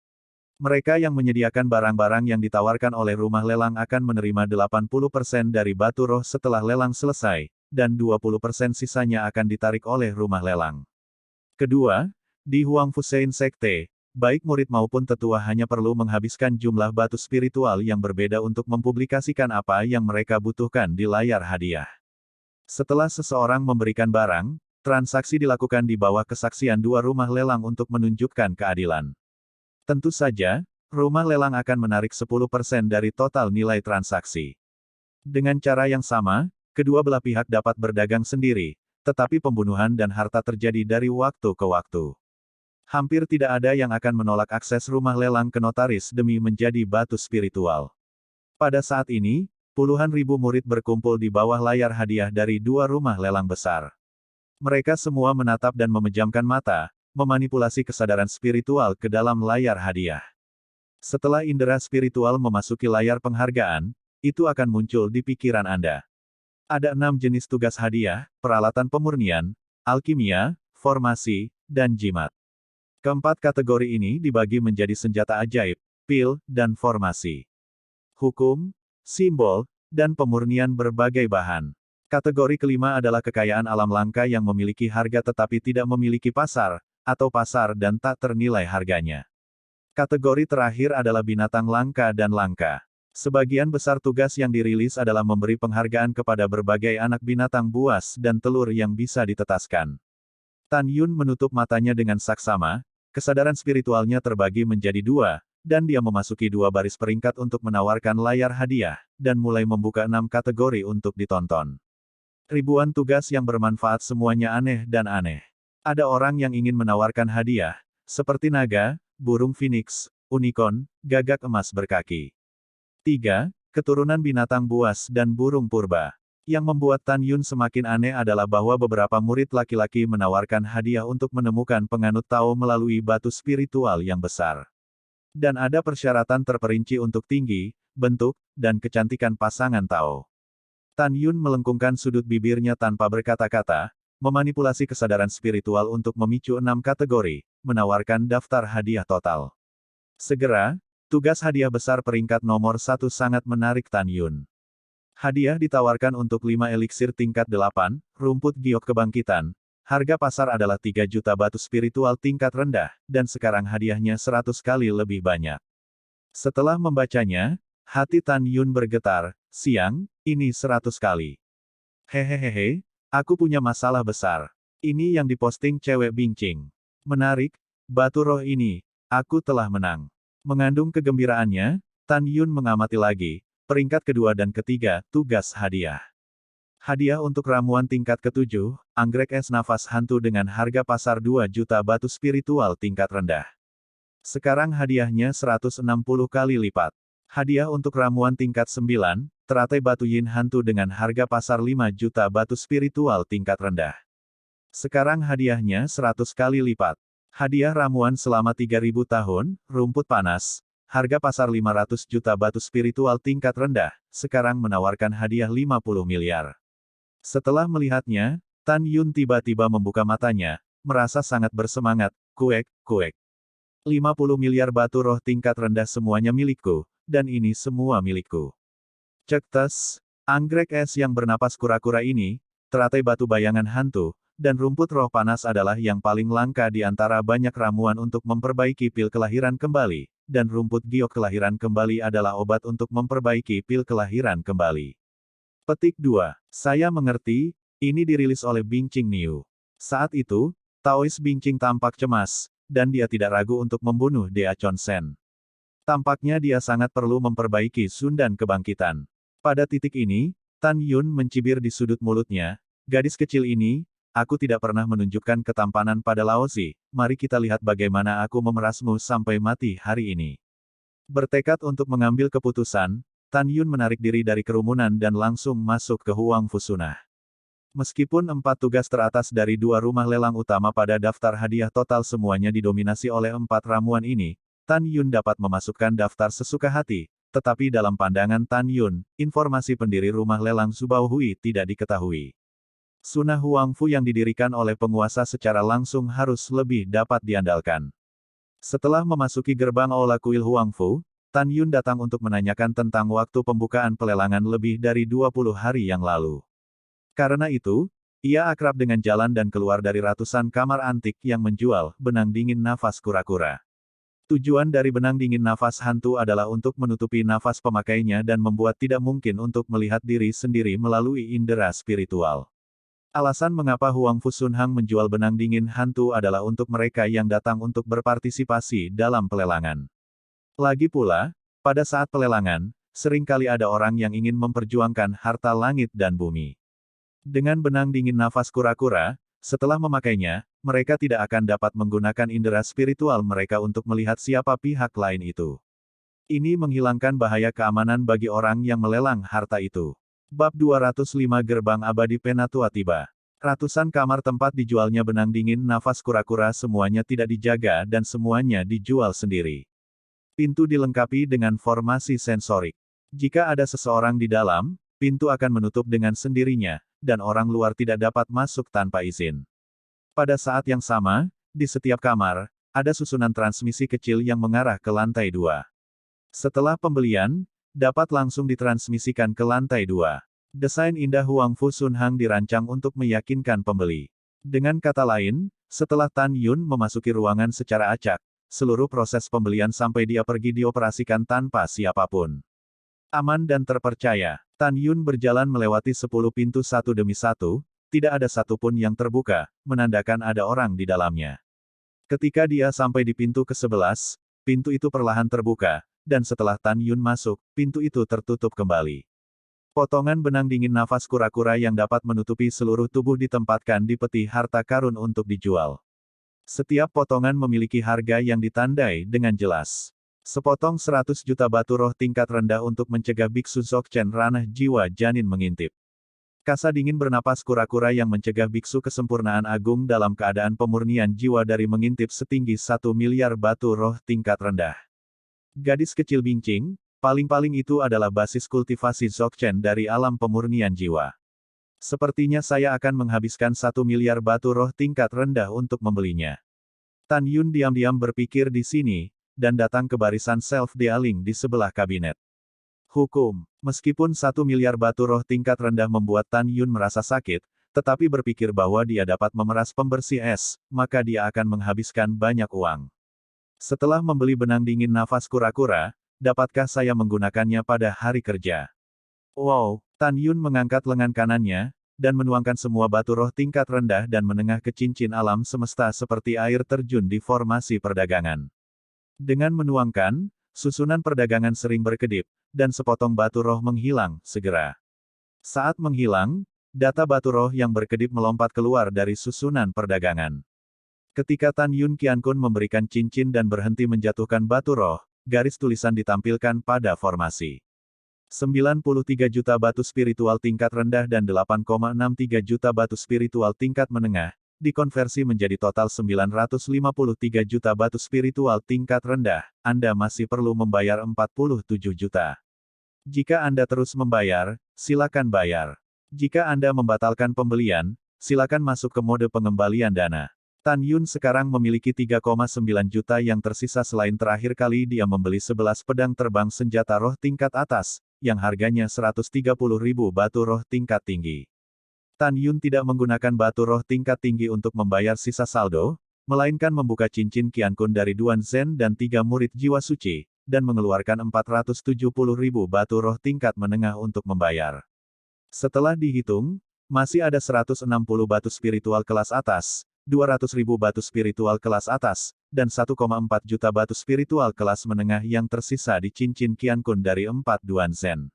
Mereka yang menyediakan barang-barang yang ditawarkan oleh rumah lelang akan menerima 80% dari batu roh setelah lelang selesai, dan 20% sisanya akan ditarik oleh rumah lelang. Kedua, Di Huangfu Shein Sekte, baik murid maupun tetua hanya perlu menghabiskan jumlah batu spiritual yang berbeda untuk mempublikasikan apa yang mereka butuhkan di layar hadiah. Setelah seseorang memberikan barang, transaksi dilakukan di bawah kesaksian dua rumah lelang untuk menunjukkan keadilan. Tentu saja, rumah lelang akan menarik 10% dari total nilai transaksi. Dengan cara yang sama, kedua belah pihak dapat berdagang sendiri, tetapi pembunuhan dan harta terjadi dari waktu ke waktu. Hampir tidak ada yang akan menolak akses rumah lelang ke notaris demi menjadi batu spiritual. Pada saat ini, puluhan ribu murid berkumpul di bawah layar hadiah dari dua rumah lelang besar. Mereka semua menatap dan memejamkan mata, memanipulasi kesadaran spiritual ke dalam layar hadiah. Setelah indera spiritual memasuki layar penghargaan, itu akan muncul di pikiran Anda. Ada 6 jenis tugas hadiah, peralatan pemurnian, alkimia, formasi, dan jimat. Keempat kategori ini dibagi menjadi senjata ajaib, pil, dan formasi. Hukum, simbol, dan pemurnian berbagai bahan. Kategori kelima adalah kekayaan alam langka yang memiliki harga tetapi tidak memiliki pasar, atau pasar dan tak ternilai harganya. Kategori terakhir adalah binatang langka dan langka. Sebagian besar tugas yang dirilis adalah memberi penghargaan kepada berbagai anak binatang buas dan telur yang bisa ditetaskan. Tan Yun menutup matanya dengan saksama, kesadaran spiritualnya terbagi menjadi dua, dan dia memasuki dua baris peringkat untuk menawarkan layar hadiah, dan mulai membuka 6 kategori untuk ditonton. Ribuan tugas yang bermanfaat semuanya aneh dan aneh. Ada orang yang ingin menawarkan hadiah, seperti naga, burung phoenix, unicorn, gagak emas berkaki 3. Keturunan binatang buas dan burung purba. Yang membuat Tan Yun semakin aneh adalah bahwa beberapa murid laki-laki menawarkan hadiah untuk menemukan penganut Tao melalui batu spiritual yang besar. Dan ada persyaratan terperinci untuk tinggi, bentuk, dan kecantikan pasangan Tao. Tan Yun melengkungkan sudut bibirnya tanpa berkata-kata, memanipulasi kesadaran spiritual untuk memicu 6 kategori, menawarkan daftar hadiah total. Segera, tugas hadiah besar peringkat nomor 1 sangat menarik Tan Yun. Hadiah ditawarkan untuk 5 eliksir tingkat 8, rumput giok kebangkitan. Harga pasar adalah 3 juta batu spiritual tingkat rendah, dan sekarang hadiahnya 100 kali lebih banyak. Setelah membacanya, hati Tan Yun bergetar, siang, ini 100 kali. Hehehehe, aku punya masalah besar. Ini yang diposting cewek bincing. Menarik, batu roh ini, aku telah menang. Mengandung kegembiraannya, Tan Yun mengamati lagi, peringkat kedua dan ketiga, tugas hadiah. Hadiah untuk ramuan tingkat ke-7, anggrek es nafas hantu dengan harga pasar 2 juta batu spiritual tingkat rendah. Sekarang hadiahnya 160 kali lipat. Hadiah untuk ramuan tingkat 9, teratai batu yin hantu dengan harga pasar 5 juta batu spiritual tingkat rendah. Sekarang hadiahnya 100 kali lipat. Hadiah ramuan selama 3000 tahun, rumput panas, harga pasar 500 juta batu spiritual tingkat rendah, sekarang menawarkan hadiah 50 miliar. Setelah melihatnya, Tan Yun tiba-tiba membuka matanya, merasa sangat bersemangat, kuek. 50 miliar batu roh tingkat rendah semuanya milikku, dan ini semua milikku. Cek tes, anggrek es yang bernapas kura-kura ini, teratai batu bayangan hantu, dan rumput roh panas adalah yang paling langka di antara banyak ramuan untuk memperbaiki pil kelahiran kembali, dan rumput giok kelahiran kembali adalah obat untuk memperbaiki pil kelahiran kembali. Petik 2. Saya mengerti, ini dirilis oleh Bingqing Niu. Saat itu, Taois Bingqing tampak cemas, dan dia tidak ragu untuk membunuh Dea Chonsen. Tampaknya dia sangat perlu memperbaiki Sundan Kebangkitan. Pada titik ini, Tan Yun mencibir di sudut mulutnya, gadis kecil ini, aku tidak pernah menunjukkan ketampanan pada Laozi, mari kita lihat bagaimana aku memerasmu sampai mati hari ini. Bertekad untuk mengambil keputusan, Tan Yun menarik diri dari kerumunan dan langsung masuk ke Huangfu Sunah. Meskipun 4 tugas teratas dari 2 rumah lelang utama pada daftar hadiah total semuanya didominasi oleh 4 ramuan ini, Tan Yun dapat memasukkan daftar sesuka hati, tetapi dalam pandangan Tan Yun, informasi pendiri rumah lelang Subao Hui tidak diketahui. Sunah Huangfu yang didirikan oleh penguasa secara langsung harus lebih dapat diandalkan. Setelah memasuki gerbang Aula Kuil Huangfu, Tan Yun datang untuk menanyakan tentang waktu pembukaan pelelangan lebih dari 20 hari yang lalu. Karena itu, Ia akrab dengan jalan dan keluar dari ratusan kamar antik yang menjual benang dingin nafas kura-kura. Tujuan dari benang dingin nafas hantu adalah untuk menutupi nafas pemakainya dan membuat tidak mungkin untuk melihat diri sendiri melalui indera spiritual. Alasan mengapa Huang Fusunhang menjual benang dingin hantu adalah untuk mereka yang datang untuk berpartisipasi dalam pelelangan. Lagi pula, pada saat pelelangan, seringkali ada orang yang ingin memperjuangkan harta langit dan bumi. Dengan benang dingin nafas kura-kura, setelah memakainya, mereka tidak akan dapat menggunakan indera spiritual mereka untuk melihat siapa pihak lain itu. Ini menghilangkan bahaya keamanan bagi orang yang melelang harta itu. Bab 205 Gerbang Abadi Penatua tiba. Ratusan kamar tempat dijualnya benang dingin nafas kura-kura semuanya tidak dijaga dan semuanya dijual sendiri. Pintu dilengkapi dengan formasi sensorik. Jika ada seseorang di dalam, pintu akan menutup dengan sendirinya, dan orang luar tidak dapat masuk tanpa izin. Pada saat yang sama, di setiap kamar, ada susunan transmisi kecil yang mengarah ke lantai 2. Setelah pembelian, dapat langsung ditransmisikan ke lantai 2. Desain indah Huang Fusunhang dirancang untuk meyakinkan pembeli. Dengan kata lain, setelah Tan Yun memasuki ruangan secara acak, seluruh proses pembelian sampai dia pergi dioperasikan tanpa siapapun. Aman dan terpercaya, Tan Yun berjalan melewati 10 pintu satu demi satu, tidak ada satupun yang terbuka, menandakan ada orang di dalamnya. Ketika dia sampai di pintu ke-11, pintu itu perlahan terbuka, dan setelah Tan Yun masuk, pintu itu tertutup kembali. Potongan benang dingin nafas kura-kura yang dapat menutupi seluruh tubuh ditempatkan di peti harta karun untuk dijual. Setiap potongan memiliki harga yang ditandai dengan jelas. Sepotong 100 juta batu roh tingkat rendah untuk mencegah biksu Dzogchen ranah jiwa janin mengintip. Kasa dingin bernapas kura-kura yang mencegah biksu kesempurnaan agung dalam keadaan pemurnian jiwa dari mengintip setinggi 1 miliar batu roh tingkat rendah. Gadis kecil bincing, paling-paling itu adalah basis kultivasi Dzogchen dari alam pemurnian jiwa. Sepertinya saya akan menghabiskan 1 miliar batu roh tingkat rendah untuk membelinya. Tan Yun diam-diam berpikir di sini, dan datang ke barisan self-dealing di sebelah kabinet. Hukum. Meskipun 1 miliar batu roh tingkat rendah membuat Tan Yun merasa sakit, tetapi berpikir bahwa dia dapat memeras pembersih es, maka dia akan menghabiskan banyak uang. Setelah membeli benang dingin nafas kura-kura, dapatkah saya menggunakannya pada hari kerja? Wow, Tan Yun mengangkat lengan kanannya, dan menuangkan semua batu roh tingkat rendah dan menengah ke cincin alam semesta seperti air terjun di formasi perdagangan. Dengan menuangkan, susunan perdagangan sering berkedip, dan sepotong batu roh menghilang segera. Saat menghilang, data batu roh yang berkedip melompat keluar dari susunan perdagangan. Ketika Tan Yun Qiankun memberikan cincin dan berhenti menjatuhkan batu roh, garis tulisan ditampilkan pada formasi. 93 juta batu spiritual tingkat rendah dan 8,63 juta batu spiritual tingkat menengah, dikonversi menjadi total 953 juta batu spiritual tingkat rendah, Anda masih perlu membayar 47 juta. Jika Anda terus membayar, silakan bayar. Jika Anda membatalkan pembelian, silakan masuk ke mode pengembalian dana. Tan Yun sekarang memiliki 3,9 juta yang tersisa selain terakhir kali dia membeli 11 pedang terbang senjata roh tingkat atas, yang harganya 130.000 batu roh tingkat tinggi. Tan Yun tidak menggunakan batu roh tingkat tinggi untuk membayar sisa saldo, melainkan membuka cincin Qiankun dari Duan Zhen dan 3 murid jiwa suci, dan mengeluarkan 470.000 batu roh tingkat menengah untuk membayar. Setelah dihitung, masih ada 160 batu spiritual kelas atas, 200.000 batu spiritual kelas atas, dan 1,4 juta batu spiritual kelas menengah yang tersisa di cincin Qiankun dari 4 Duan Zhen.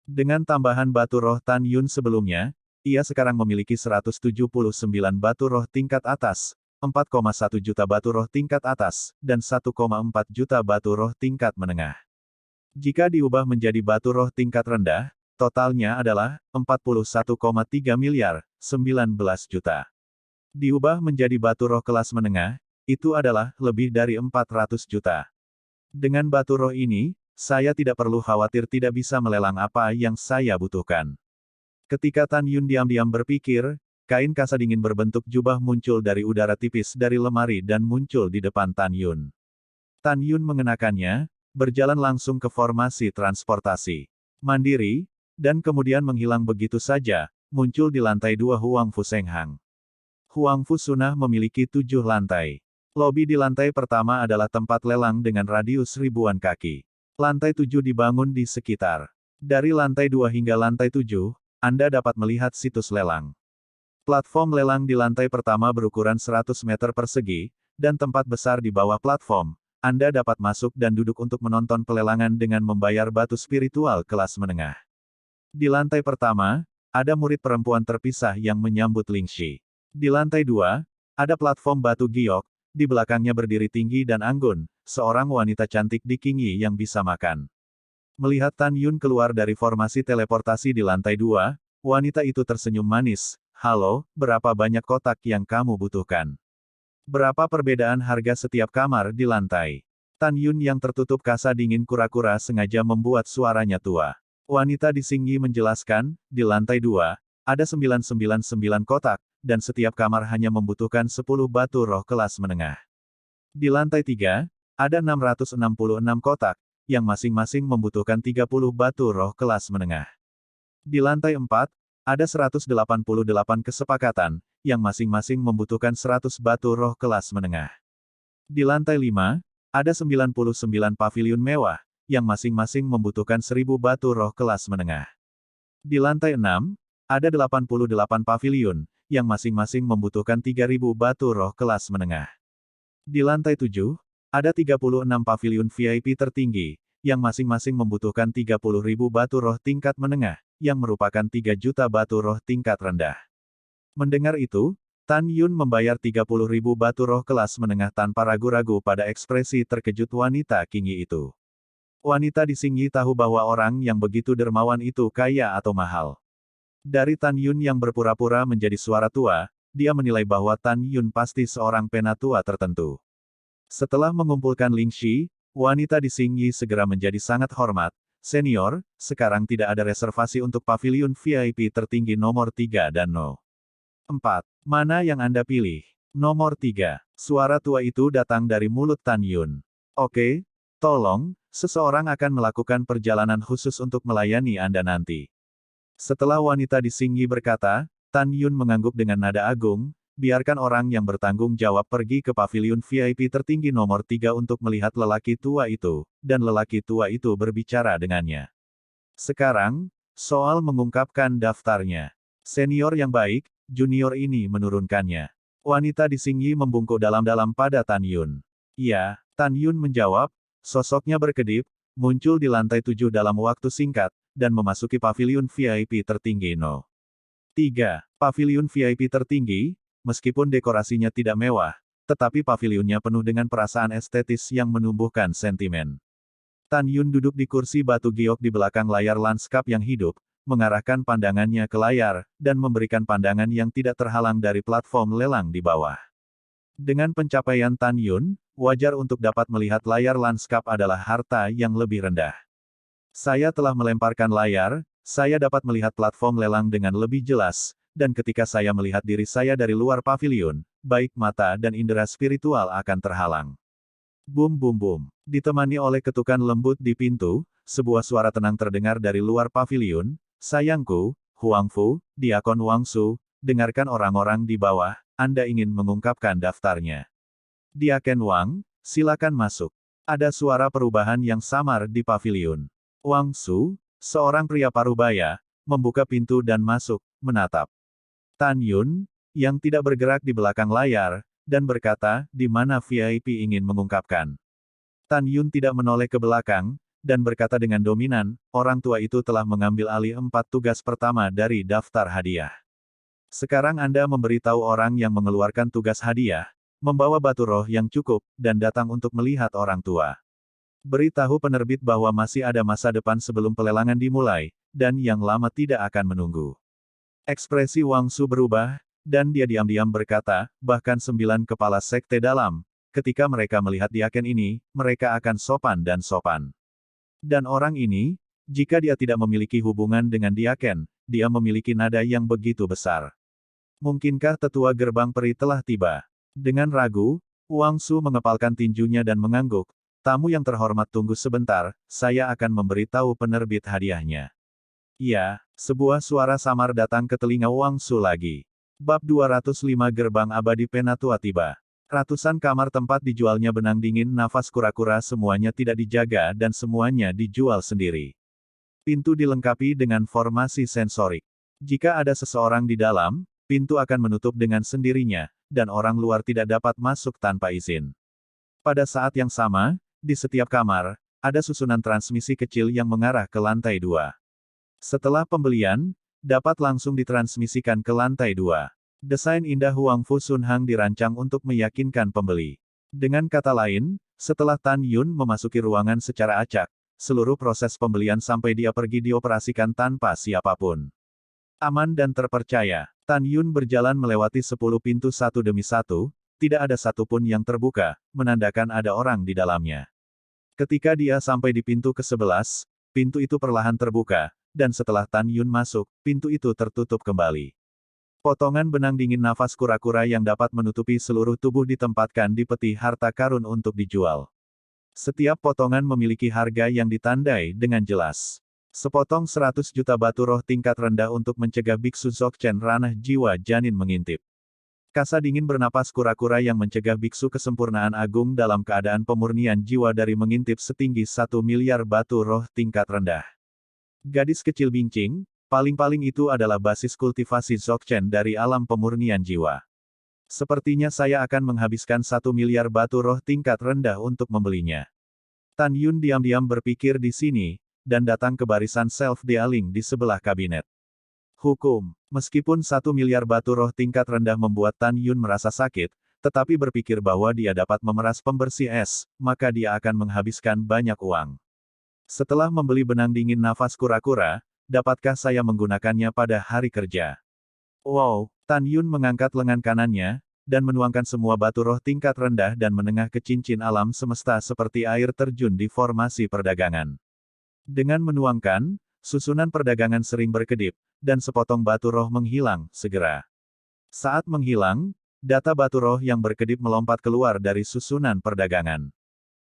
Dengan tambahan batu roh Tan Yun sebelumnya, ia sekarang memiliki 179 batu roh tingkat atas, 4,1 juta batu roh tingkat atas, dan 1,4 juta batu roh tingkat menengah. Jika diubah menjadi batu roh tingkat rendah, totalnya adalah 41,3 miliar, 19 juta. Diubah menjadi batu roh kelas menengah, itu adalah lebih dari 400 juta. Dengan batu roh ini, saya tidak perlu khawatir tidak bisa melelang apa yang saya butuhkan. Ketika Tan Yun diam-diam berpikir, kain kasa dingin berbentuk jubah muncul dari udara tipis dari lemari dan muncul di depan Tan Yun. Tan Yun mengenakannya, berjalan langsung ke formasi transportasi mandiri, dan kemudian menghilang begitu saja, muncul di lantai 2 Huang Fu Senghang. Huang Fu Sunnah memiliki 7 lantai. Lobi di lantai pertama adalah tempat lelang dengan radius ribuan kaki. Lantai 7 dibangun di sekitar. Dari lantai 2 hingga lantai 7, Anda dapat melihat situs lelang. Platform lelang di lantai pertama berukuran 100 meter persegi, dan tempat besar di bawah platform. Anda dapat masuk dan duduk untuk menonton pelelangan dengan membayar batu spiritual kelas menengah. Di lantai pertama, ada murid perempuan terpisah yang menyambut Lingxi. Di lantai 2, ada platform batu giok, di belakangnya berdiri Tinggi dan Anggun, seorang wanita cantik di Qingyi yang bisa makan. Melihat Tan Yun keluar dari formasi teleportasi di lantai 2, wanita itu tersenyum manis. Halo, berapa banyak kotak yang kamu butuhkan? Berapa perbedaan harga setiap kamar di lantai? Tan Yun yang tertutup kasa dingin kura-kura sengaja membuat suaranya tua. Wanita di Qingyi menjelaskan, di lantai 2, ada 999 kotak, dan setiap kamar hanya membutuhkan 10 batu roh kelas menengah. Di lantai 3, ada 666 kotak, yang masing-masing membutuhkan 30 batu roh kelas menengah. Di lantai 4, ada 188 kesepakatan, yang masing-masing membutuhkan 100 batu roh kelas menengah. Di lantai 5, ada 99 paviliun mewah, yang masing-masing membutuhkan 1000 batu roh kelas menengah. Di lantai 6, ada 88 paviliun, yang masing-masing membutuhkan 3000 batu roh kelas menengah. Di lantai 7, ada 36 paviliun VIP tertinggi, yang masing-masing membutuhkan 30.000 batu roh tingkat menengah, yang merupakan 3 juta batu roh tingkat rendah. Mendengar itu, Tan Yun membayar 30.000 batu roh kelas menengah tanpa ragu-ragu pada ekspresi terkejut wanita Qingyi itu. Wanita di Qingyi tahu bahwa orang yang begitu dermawan itu kaya atau mahal. Dari Tan Yun yang berpura-pura menjadi suara tua, dia menilai bahwa Tan Yun pasti seorang penatua tertentu. Setelah mengumpulkan Lingxi, wanita di Qingyi segera menjadi sangat hormat. Senior, sekarang tidak ada reservasi untuk paviliun VIP tertinggi nomor 3 dan No. 4. Mana yang Anda pilih? Nomor 3. Suara tua itu datang dari mulut Tan Yun. Oke, tolong, seseorang akan melakukan perjalanan khusus untuk melayani Anda nanti. Setelah wanita di Qingyi berkata, Tan Yun mengangguk dengan nada agung, biarkan orang yang bertanggung jawab pergi ke paviliun VIP tertinggi nomor 3 untuk melihat lelaki tua itu, dan lelaki tua itu berbicara dengannya. Sekarang, soal mengungkapkan daftarnya. Senior yang baik, junior ini menurunkannya. Wanita di Qingyi membungkuk dalam-dalam pada Tan Yun. Iya, Tan Yun menjawab, sosoknya berkedip, muncul di lantai 7 dalam waktu singkat, dan memasuki paviliun VIP tertinggi No. 3. Paviliun VIP tertinggi, meskipun dekorasinya tidak mewah, tetapi paviliunnya penuh dengan perasaan estetis yang menumbuhkan sentimen. Tan Yun duduk di kursi batu giok di belakang layar lanskap yang hidup, mengarahkan pandangannya ke layar, dan memberikan pandangan yang tidak terhalang dari platform lelang di bawah. Dengan pencapaian Tan Yun, wajar untuk dapat melihat layar lanskap adalah harta yang lebih rendah. Saya telah melemparkan layar, saya dapat melihat platform lelang dengan lebih jelas, dan ketika saya melihat diri saya dari luar paviliun, baik mata dan indera spiritual akan terhalang. Bum bum bum. Ditemani oleh ketukan lembut di pintu, sebuah suara tenang terdengar dari luar paviliun. Sayangku, Huang Fu, Diakon Wang Su, dengarkan orang-orang di bawah, Anda ingin mengungkapkan daftarnya. Diaken Wang, silakan masuk. Ada suara perubahan yang samar di paviliun. Wang Su, seorang pria parubaya, membuka pintu dan masuk, menatap Tan Yun, yang tidak bergerak di belakang layar, dan berkata, di mana VIP ingin mengungkapkan. Tan Yun tidak menoleh ke belakang, dan berkata dengan dominan, orang tua itu telah mengambil alih 4 tugas pertama dari daftar hadiah. Sekarang Anda memberitahu orang yang mengeluarkan tugas hadiah, membawa batu roh yang cukup, dan datang untuk melihat orang tua. Beritahu penerbit bahwa masih ada masa depan sebelum pelelangan dimulai, dan yang lama tidak akan menunggu. Ekspresi Wang Su berubah, dan dia diam-diam berkata, bahkan 9 kepala sekte dalam, ketika mereka melihat diaken ini, mereka akan sopan dan sopan. Dan orang ini, jika dia tidak memiliki hubungan dengan diaken, dia memiliki nada yang begitu besar. Mungkinkah tetua gerbang peri telah tiba? Dengan ragu, Wang Su mengepalkan tinjunya dan mengangguk. Tamu yang terhormat tunggu sebentar, saya akan memberitahu penerbit hadiahnya. Iya, Sebuah suara samar datang ke telinga Wang Su lagi. Bab 205 Gerbang Abadi Penatua tiba. Ratusan kamar tempat dijualnya benang dingin nafas kura-kura semuanya tidak dijaga dan semuanya dijual sendiri. Pintu dilengkapi dengan formasi sensorik. Jika ada seseorang di dalam, pintu akan menutup dengan sendirinya, dan orang luar tidak dapat masuk tanpa izin. Pada saat yang sama, di setiap kamar, ada susunan transmisi kecil yang mengarah ke lantai 2. Setelah pembelian, dapat langsung ditransmisikan ke lantai 2. Desain indah Huang Fu Sun Hang dirancang untuk meyakinkan pembeli. Dengan kata lain, setelah Tan Yun memasuki ruangan secara acak, seluruh proses pembelian sampai dia pergi dioperasikan tanpa siapapun. Aman dan terpercaya, Tan Yun berjalan melewati 10 pintu satu demi satu, tidak ada satupun yang terbuka, menandakan ada orang di dalamnya. Ketika dia sampai di pintu ke-11, pintu itu perlahan terbuka, dan setelah Tan Yun masuk, pintu itu tertutup kembali. Potongan benang dingin nafas kura-kura yang dapat menutupi seluruh tubuh ditempatkan di peti harta karun untuk dijual. Setiap potongan memiliki harga yang ditandai dengan jelas. Sepotong 100 juta batu roh tingkat rendah untuk mencegah Biksu Dzogchen ranah jiwa janin mengintip. Kasa dingin bernapas kura-kura yang mencegah Biksu kesempurnaan agung dalam keadaan pemurnian jiwa dari mengintip setinggi 1 miliar batu roh tingkat rendah. Gadis kecil bincing, paling-paling itu adalah basis kultivasi Dzogchen dari alam pemurnian jiwa. Sepertinya saya akan menghabiskan 1 miliar batu roh tingkat rendah untuk membelinya. Tan Yun diam-diam berpikir di sini, dan datang ke barisan self-dealing di sebelah kabinet. Hukum. Meskipun 1 miliar batu roh tingkat rendah membuat Tan Yun merasa sakit, tetapi berpikir bahwa dia dapat memeras pembersih es, maka dia akan menghabiskan banyak uang. Setelah membeli benang dingin nafas kura-kura, dapatkah saya menggunakannya pada hari kerja? Wow, Tan Yun mengangkat lengan kanannya, dan menuangkan semua batu roh tingkat rendah dan menengah ke cincin alam semesta seperti air terjun di formasi perdagangan. Dengan menuangkan, susunan perdagangan sering berkedip, dan sepotong batu roh menghilang, segera. Saat menghilang, data batu roh yang berkedip melompat keluar dari susunan perdagangan.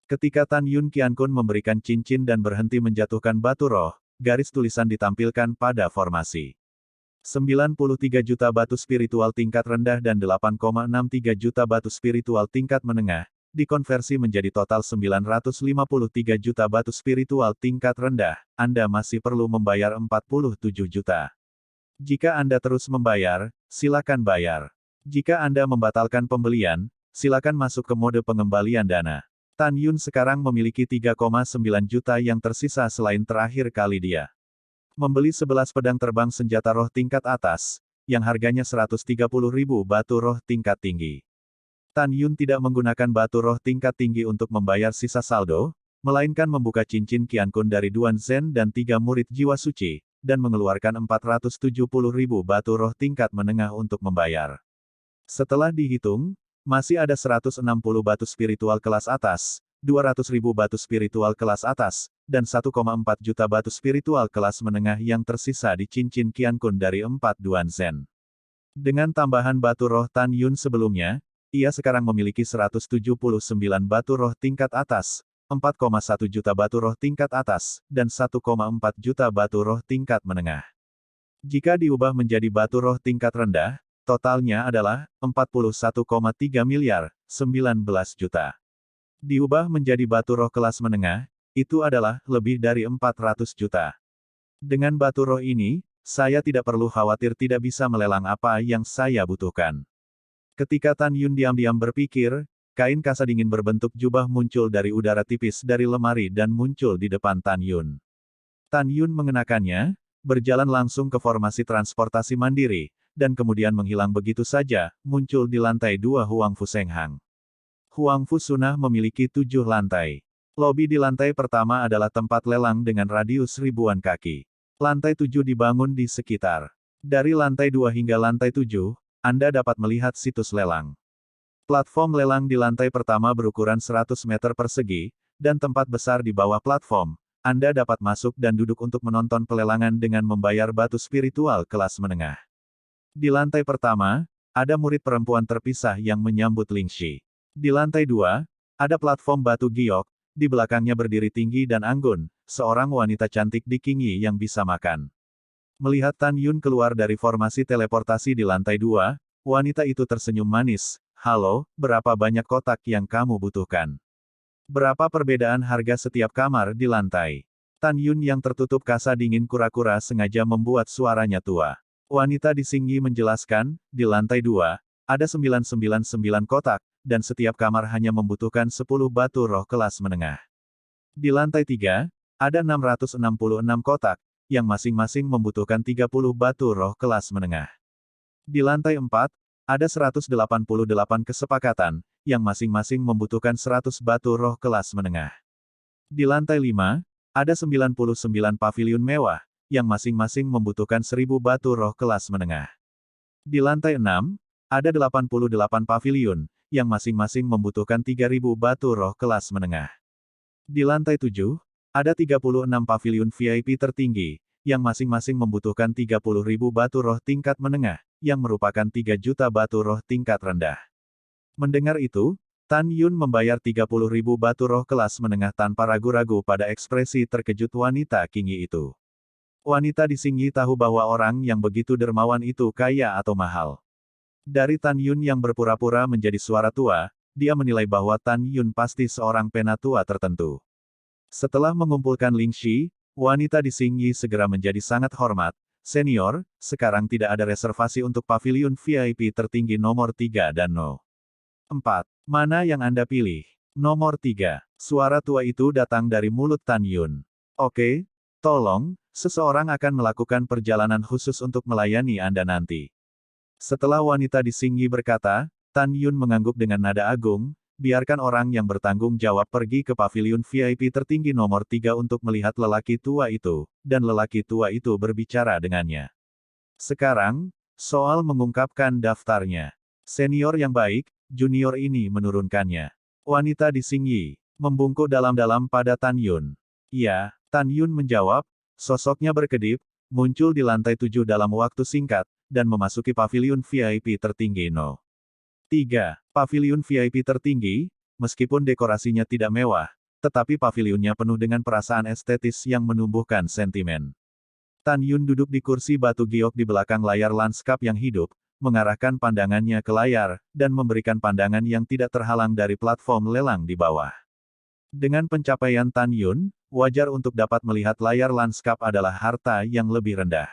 Ketika Tan Yun Qiankun memberikan cincin dan berhenti menjatuhkan batu roh, garis tulisan ditampilkan pada formasi. 93 juta batu spiritual tingkat rendah dan 8,63 juta batu spiritual tingkat menengah, dikonversi menjadi total 953 juta batu spiritual tingkat rendah, Anda masih perlu membayar 47 juta. Jika Anda terus membayar, silakan bayar. Jika Anda membatalkan pembelian, silakan masuk ke mode pengembalian dana. Tan Yun sekarang memiliki 3,9 juta yang tersisa selain terakhir kali dia membeli 11 pedang terbang senjata roh tingkat atas, yang harganya 130.000 batu roh tingkat tinggi. Tan Yun tidak menggunakan batu roh tingkat tinggi untuk membayar sisa saldo, melainkan membuka cincin Qiankun dari Duan Zhen dan 3 murid jiwa suci, dan mengeluarkan 470.000 batu roh tingkat menengah untuk membayar. Setelah dihitung, masih ada 160 batu spiritual kelas atas, 200.000 batu spiritual kelas atas, dan 1,4 juta batu spiritual kelas menengah yang tersisa di cincin Qiankun dari 4 Duan Zhen. Dengan tambahan batu roh Tan Yun sebelumnya, ia sekarang memiliki 179 batu roh tingkat atas, 4,1 juta batu roh tingkat atas, dan 1,4 juta batu roh tingkat menengah. Jika diubah menjadi batu roh tingkat rendah, totalnya adalah 41,3 miliar, 19 juta. Diubah menjadi batu roh kelas menengah, itu adalah lebih dari 400 juta. Dengan batu roh ini, saya tidak perlu khawatir tidak bisa melelang apa yang saya butuhkan. Ketika Tan Yun diam-diam berpikir, kain kasa dingin berbentuk jubah muncul dari udara tipis dari lemari dan muncul di depan Tan Yun. Tan Yun mengenakannya, berjalan langsung ke formasi transportasi mandiri, dan kemudian menghilang begitu saja, muncul di lantai 2 Huang Fu Senghang. Huang Fu Sunnah memiliki 7 lantai. Lobi di lantai pertama adalah tempat lelang dengan radius ribuan kaki. Lantai 7 dibangun di sekitar. Dari lantai 2 hingga lantai 7, Anda dapat melihat situs lelang. Platform lelang di lantai pertama berukuran 100 meter persegi, dan tempat besar di bawah platform. Anda dapat masuk dan duduk untuk menonton pelelangan dengan membayar batu spiritual kelas menengah. Di lantai pertama, ada murid perempuan terpisah yang menyambut Lingxi. Di lantai 2, ada platform batu giok, di belakangnya berdiri tinggi dan anggun, seorang wanita cantik di Qingyi yang bisa makan. Melihat Tan Yun keluar dari formasi teleportasi di lantai 2, wanita itu tersenyum manis. Halo, berapa banyak kotak yang kamu butuhkan? Berapa perbedaan harga setiap kamar di lantai? Tan Yun yang tertutup kasa dingin kura-kura sengaja membuat suaranya tua. Wanita di Singyi menjelaskan, di lantai 2, ada 999 kotak, dan setiap kamar hanya membutuhkan 10 batu roh kelas menengah. Di lantai 3, ada 666 kotak, yang masing-masing membutuhkan 30 batu roh kelas menengah. Di lantai 4, ada 188 kesepakatan, yang masing-masing membutuhkan 100 batu roh kelas menengah. Di lantai 5, ada 99 paviliun mewah, yang masing-masing membutuhkan 1000 batu roh kelas menengah. Di lantai 6, ada 88 paviliun, yang masing-masing membutuhkan 3000 batu roh kelas menengah. Di lantai 7, ada 36 paviliun VIP tertinggi, yang masing-masing membutuhkan 30.000 batu roh tingkat menengah, yang merupakan 3 juta batu roh tingkat rendah. Mendengar itu, Tan Yun membayar 30.000 batu roh kelas menengah tanpa ragu-ragu pada ekspresi terkejut wanita Qingyi itu. Wanita di Singyi tahu bahwa orang yang begitu dermawan itu kaya atau mahal. Dari Tan Yun yang berpura-pura menjadi suara tua, dia menilai bahwa Tan Yun pasti seorang penatua tertentu. Setelah mengumpulkan Ling Shi, wanita di Singyi segera menjadi sangat hormat. Senior, sekarang tidak ada reservasi untuk paviliun VIP tertinggi nomor 3 dan No. 4. Mana yang Anda pilih? Nomor 3. Suara tua itu datang dari mulut Tan Yun. Oke, tolong, seseorang akan melakukan perjalanan khusus untuk melayani Anda nanti. Setelah wanita di Singyi berkata, Tan Yun mengangguk dengan nada agung, biarkan orang yang bertanggung jawab pergi ke paviliun VIP tertinggi nomor 3 untuk melihat lelaki tua itu, dan lelaki tua itu berbicara dengannya. Sekarang, soal mengungkapkan daftarnya. Senior yang baik, junior ini menurunkannya. Wanita di Singyi membungkuk dalam-dalam pada Tan Yun. Iya, Tan Yun menjawab, sosoknya berkedip, muncul di lantai 7 dalam waktu singkat, dan memasuki paviliun VIP tertinggi No. 3. Paviliun VIP tertinggi, meskipun dekorasinya tidak mewah, tetapi paviliunnya penuh dengan perasaan estetis yang menumbuhkan sentimen. Tan Yun duduk di kursi batu giok di belakang layar lanskap yang hidup, mengarahkan pandangannya ke layar, dan memberikan pandangan yang tidak terhalang dari platform lelang di bawah. Dengan pencapaian Tan Yun, wajar untuk dapat melihat layar lanskap adalah harta yang lebih rendah.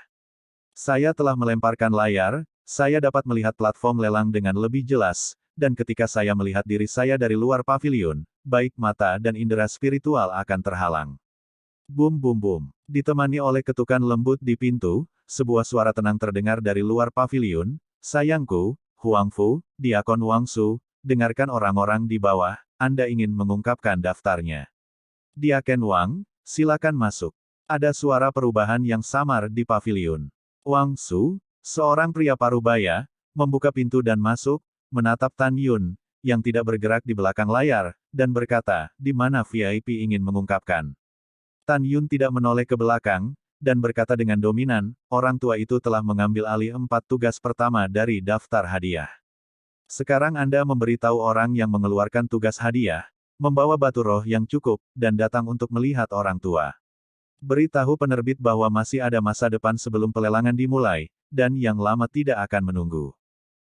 Saya telah melemparkan layar, saya dapat melihat platform lelang dengan lebih jelas, dan ketika saya melihat diri saya dari luar paviliun, baik mata dan indera spiritual akan terhalang. Bum bum bum. Ditemani oleh ketukan lembut di pintu, sebuah suara tenang terdengar dari luar paviliun, sayangku, Huang Fu, Diakon Wang Su, dengarkan orang-orang di bawah, Anda ingin mengungkapkan daftarnya. Diaken Wang, silakan masuk. Ada suara perubahan yang samar di paviliun. Wang Su, seorang pria parubaya, membuka pintu dan masuk, menatap Tan Yun, yang tidak bergerak di belakang layar, dan berkata, di mana VIP ingin mengungkapkan. Tan Yun tidak menoleh ke belakang, dan berkata dengan dominan, orang tua itu telah mengambil alih 4 tugas pertama dari daftar hadiah. Sekarang Anda memberitahu orang yang mengeluarkan tugas hadiah, membawa batu roh yang cukup, dan datang untuk melihat orang tua. Beritahu penerbit bahwa masih ada masa depan sebelum pelelangan dimulai, dan yang lama tidak akan menunggu.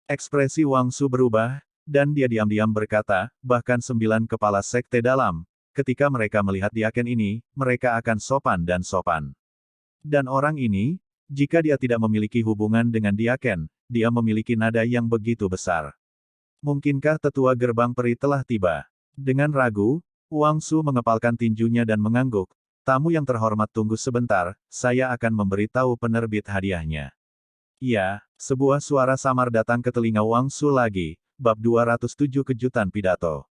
Ekspresi Wang Su berubah, dan dia diam-diam berkata, bahkan 9 kepala sekte dalam, ketika mereka melihat diaken ini, mereka akan sopan dan sopan. Dan orang ini, jika dia tidak memiliki hubungan dengan diaken, dia memiliki nada yang begitu besar. Mungkinkah tetua gerbang peri telah tiba? Dengan ragu, Wang Su mengepalkan tinjunya dan mengangguk, tamu yang terhormat tunggu sebentar, saya akan memberitahu penerbit hadiahnya. Iya, sebuah suara samar datang ke telinga Wang Su lagi, bab 207 kejutan pidato.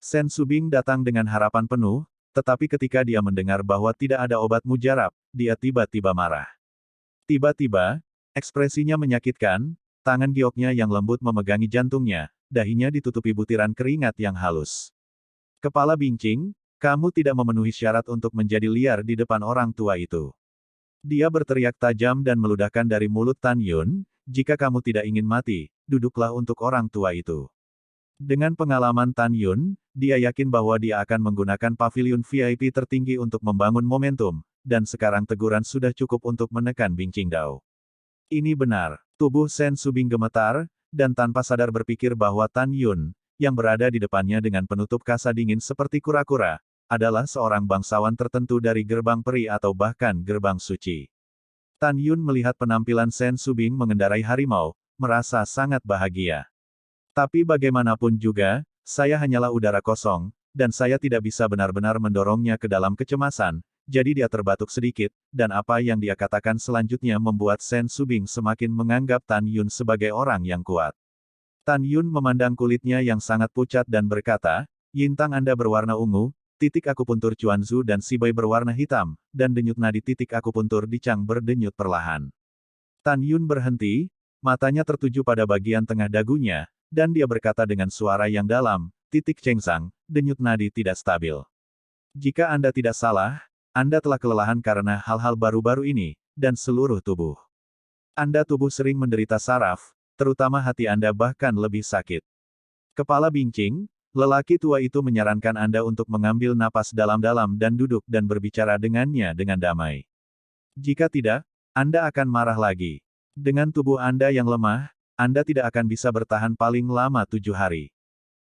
Sen Subing datang dengan harapan penuh, tetapi ketika dia mendengar bahwa tidak ada obat mujarab, dia tiba-tiba marah. Tiba-tiba, ekspresinya menyakitkan, tangan gioknya yang lembut memegangi jantungnya, dahinya ditutupi butiran keringat yang halus. Kepala bincing, kamu tidak memenuhi syarat untuk menjadi liar di depan orang tua itu. Dia berteriak tajam dan meludahkan dari mulut Tan Yun, jika kamu tidak ingin mati, duduklah untuk orang tua itu. Dengan pengalaman Tan Yun, dia yakin bahwa dia akan menggunakan paviliun VIP tertinggi untuk membangun momentum, dan sekarang teguran sudah cukup untuk menekan Bing Qingdao. Ini benar. Tubuh Sen Subing gemetar, dan tanpa sadar berpikir bahwa Tan Yun, yang berada di depannya dengan penutup kasa dingin seperti kura-kura, adalah seorang bangsawan tertentu dari gerbang peri atau bahkan gerbang suci. Tan Yun melihat penampilan Sen Subing mengendarai harimau, merasa sangat bahagia. Tapi bagaimanapun juga, saya hanyalah udara kosong, dan saya tidak bisa benar-benar mendorongnya ke dalam kecemasan, jadi dia terbatuk sedikit, dan apa yang dia katakan selanjutnya membuat Sen Subing semakin menganggap Tan Yun sebagai orang yang kuat. Tan Yun memandang kulitnya yang sangat pucat dan berkata, "Yintang Anda berwarna ungu, titik akupuntur Chuanzu dan Sibei berwarna hitam, dan denyut nadi titik akupuntur di Chang berdenyut perlahan." Tan Yun berhenti, matanya tertuju pada bagian tengah dagunya, dan dia berkata dengan suara yang dalam, "Titik Chengsang, denyut nadi tidak stabil. Jika Anda tidak salah, Anda telah kelelahan karena hal-hal baru-baru ini, dan seluruh tubuh Anda tubuh sering menderita saraf, terutama hati Anda bahkan lebih sakit." Kepala bincing, lelaki tua itu menyarankan Anda untuk mengambil napas dalam-dalam dan duduk dan berbicara dengannya dengan damai. Jika tidak, Anda akan marah lagi. Dengan tubuh Anda yang lemah, Anda tidak akan bisa bertahan paling lama 7 hari.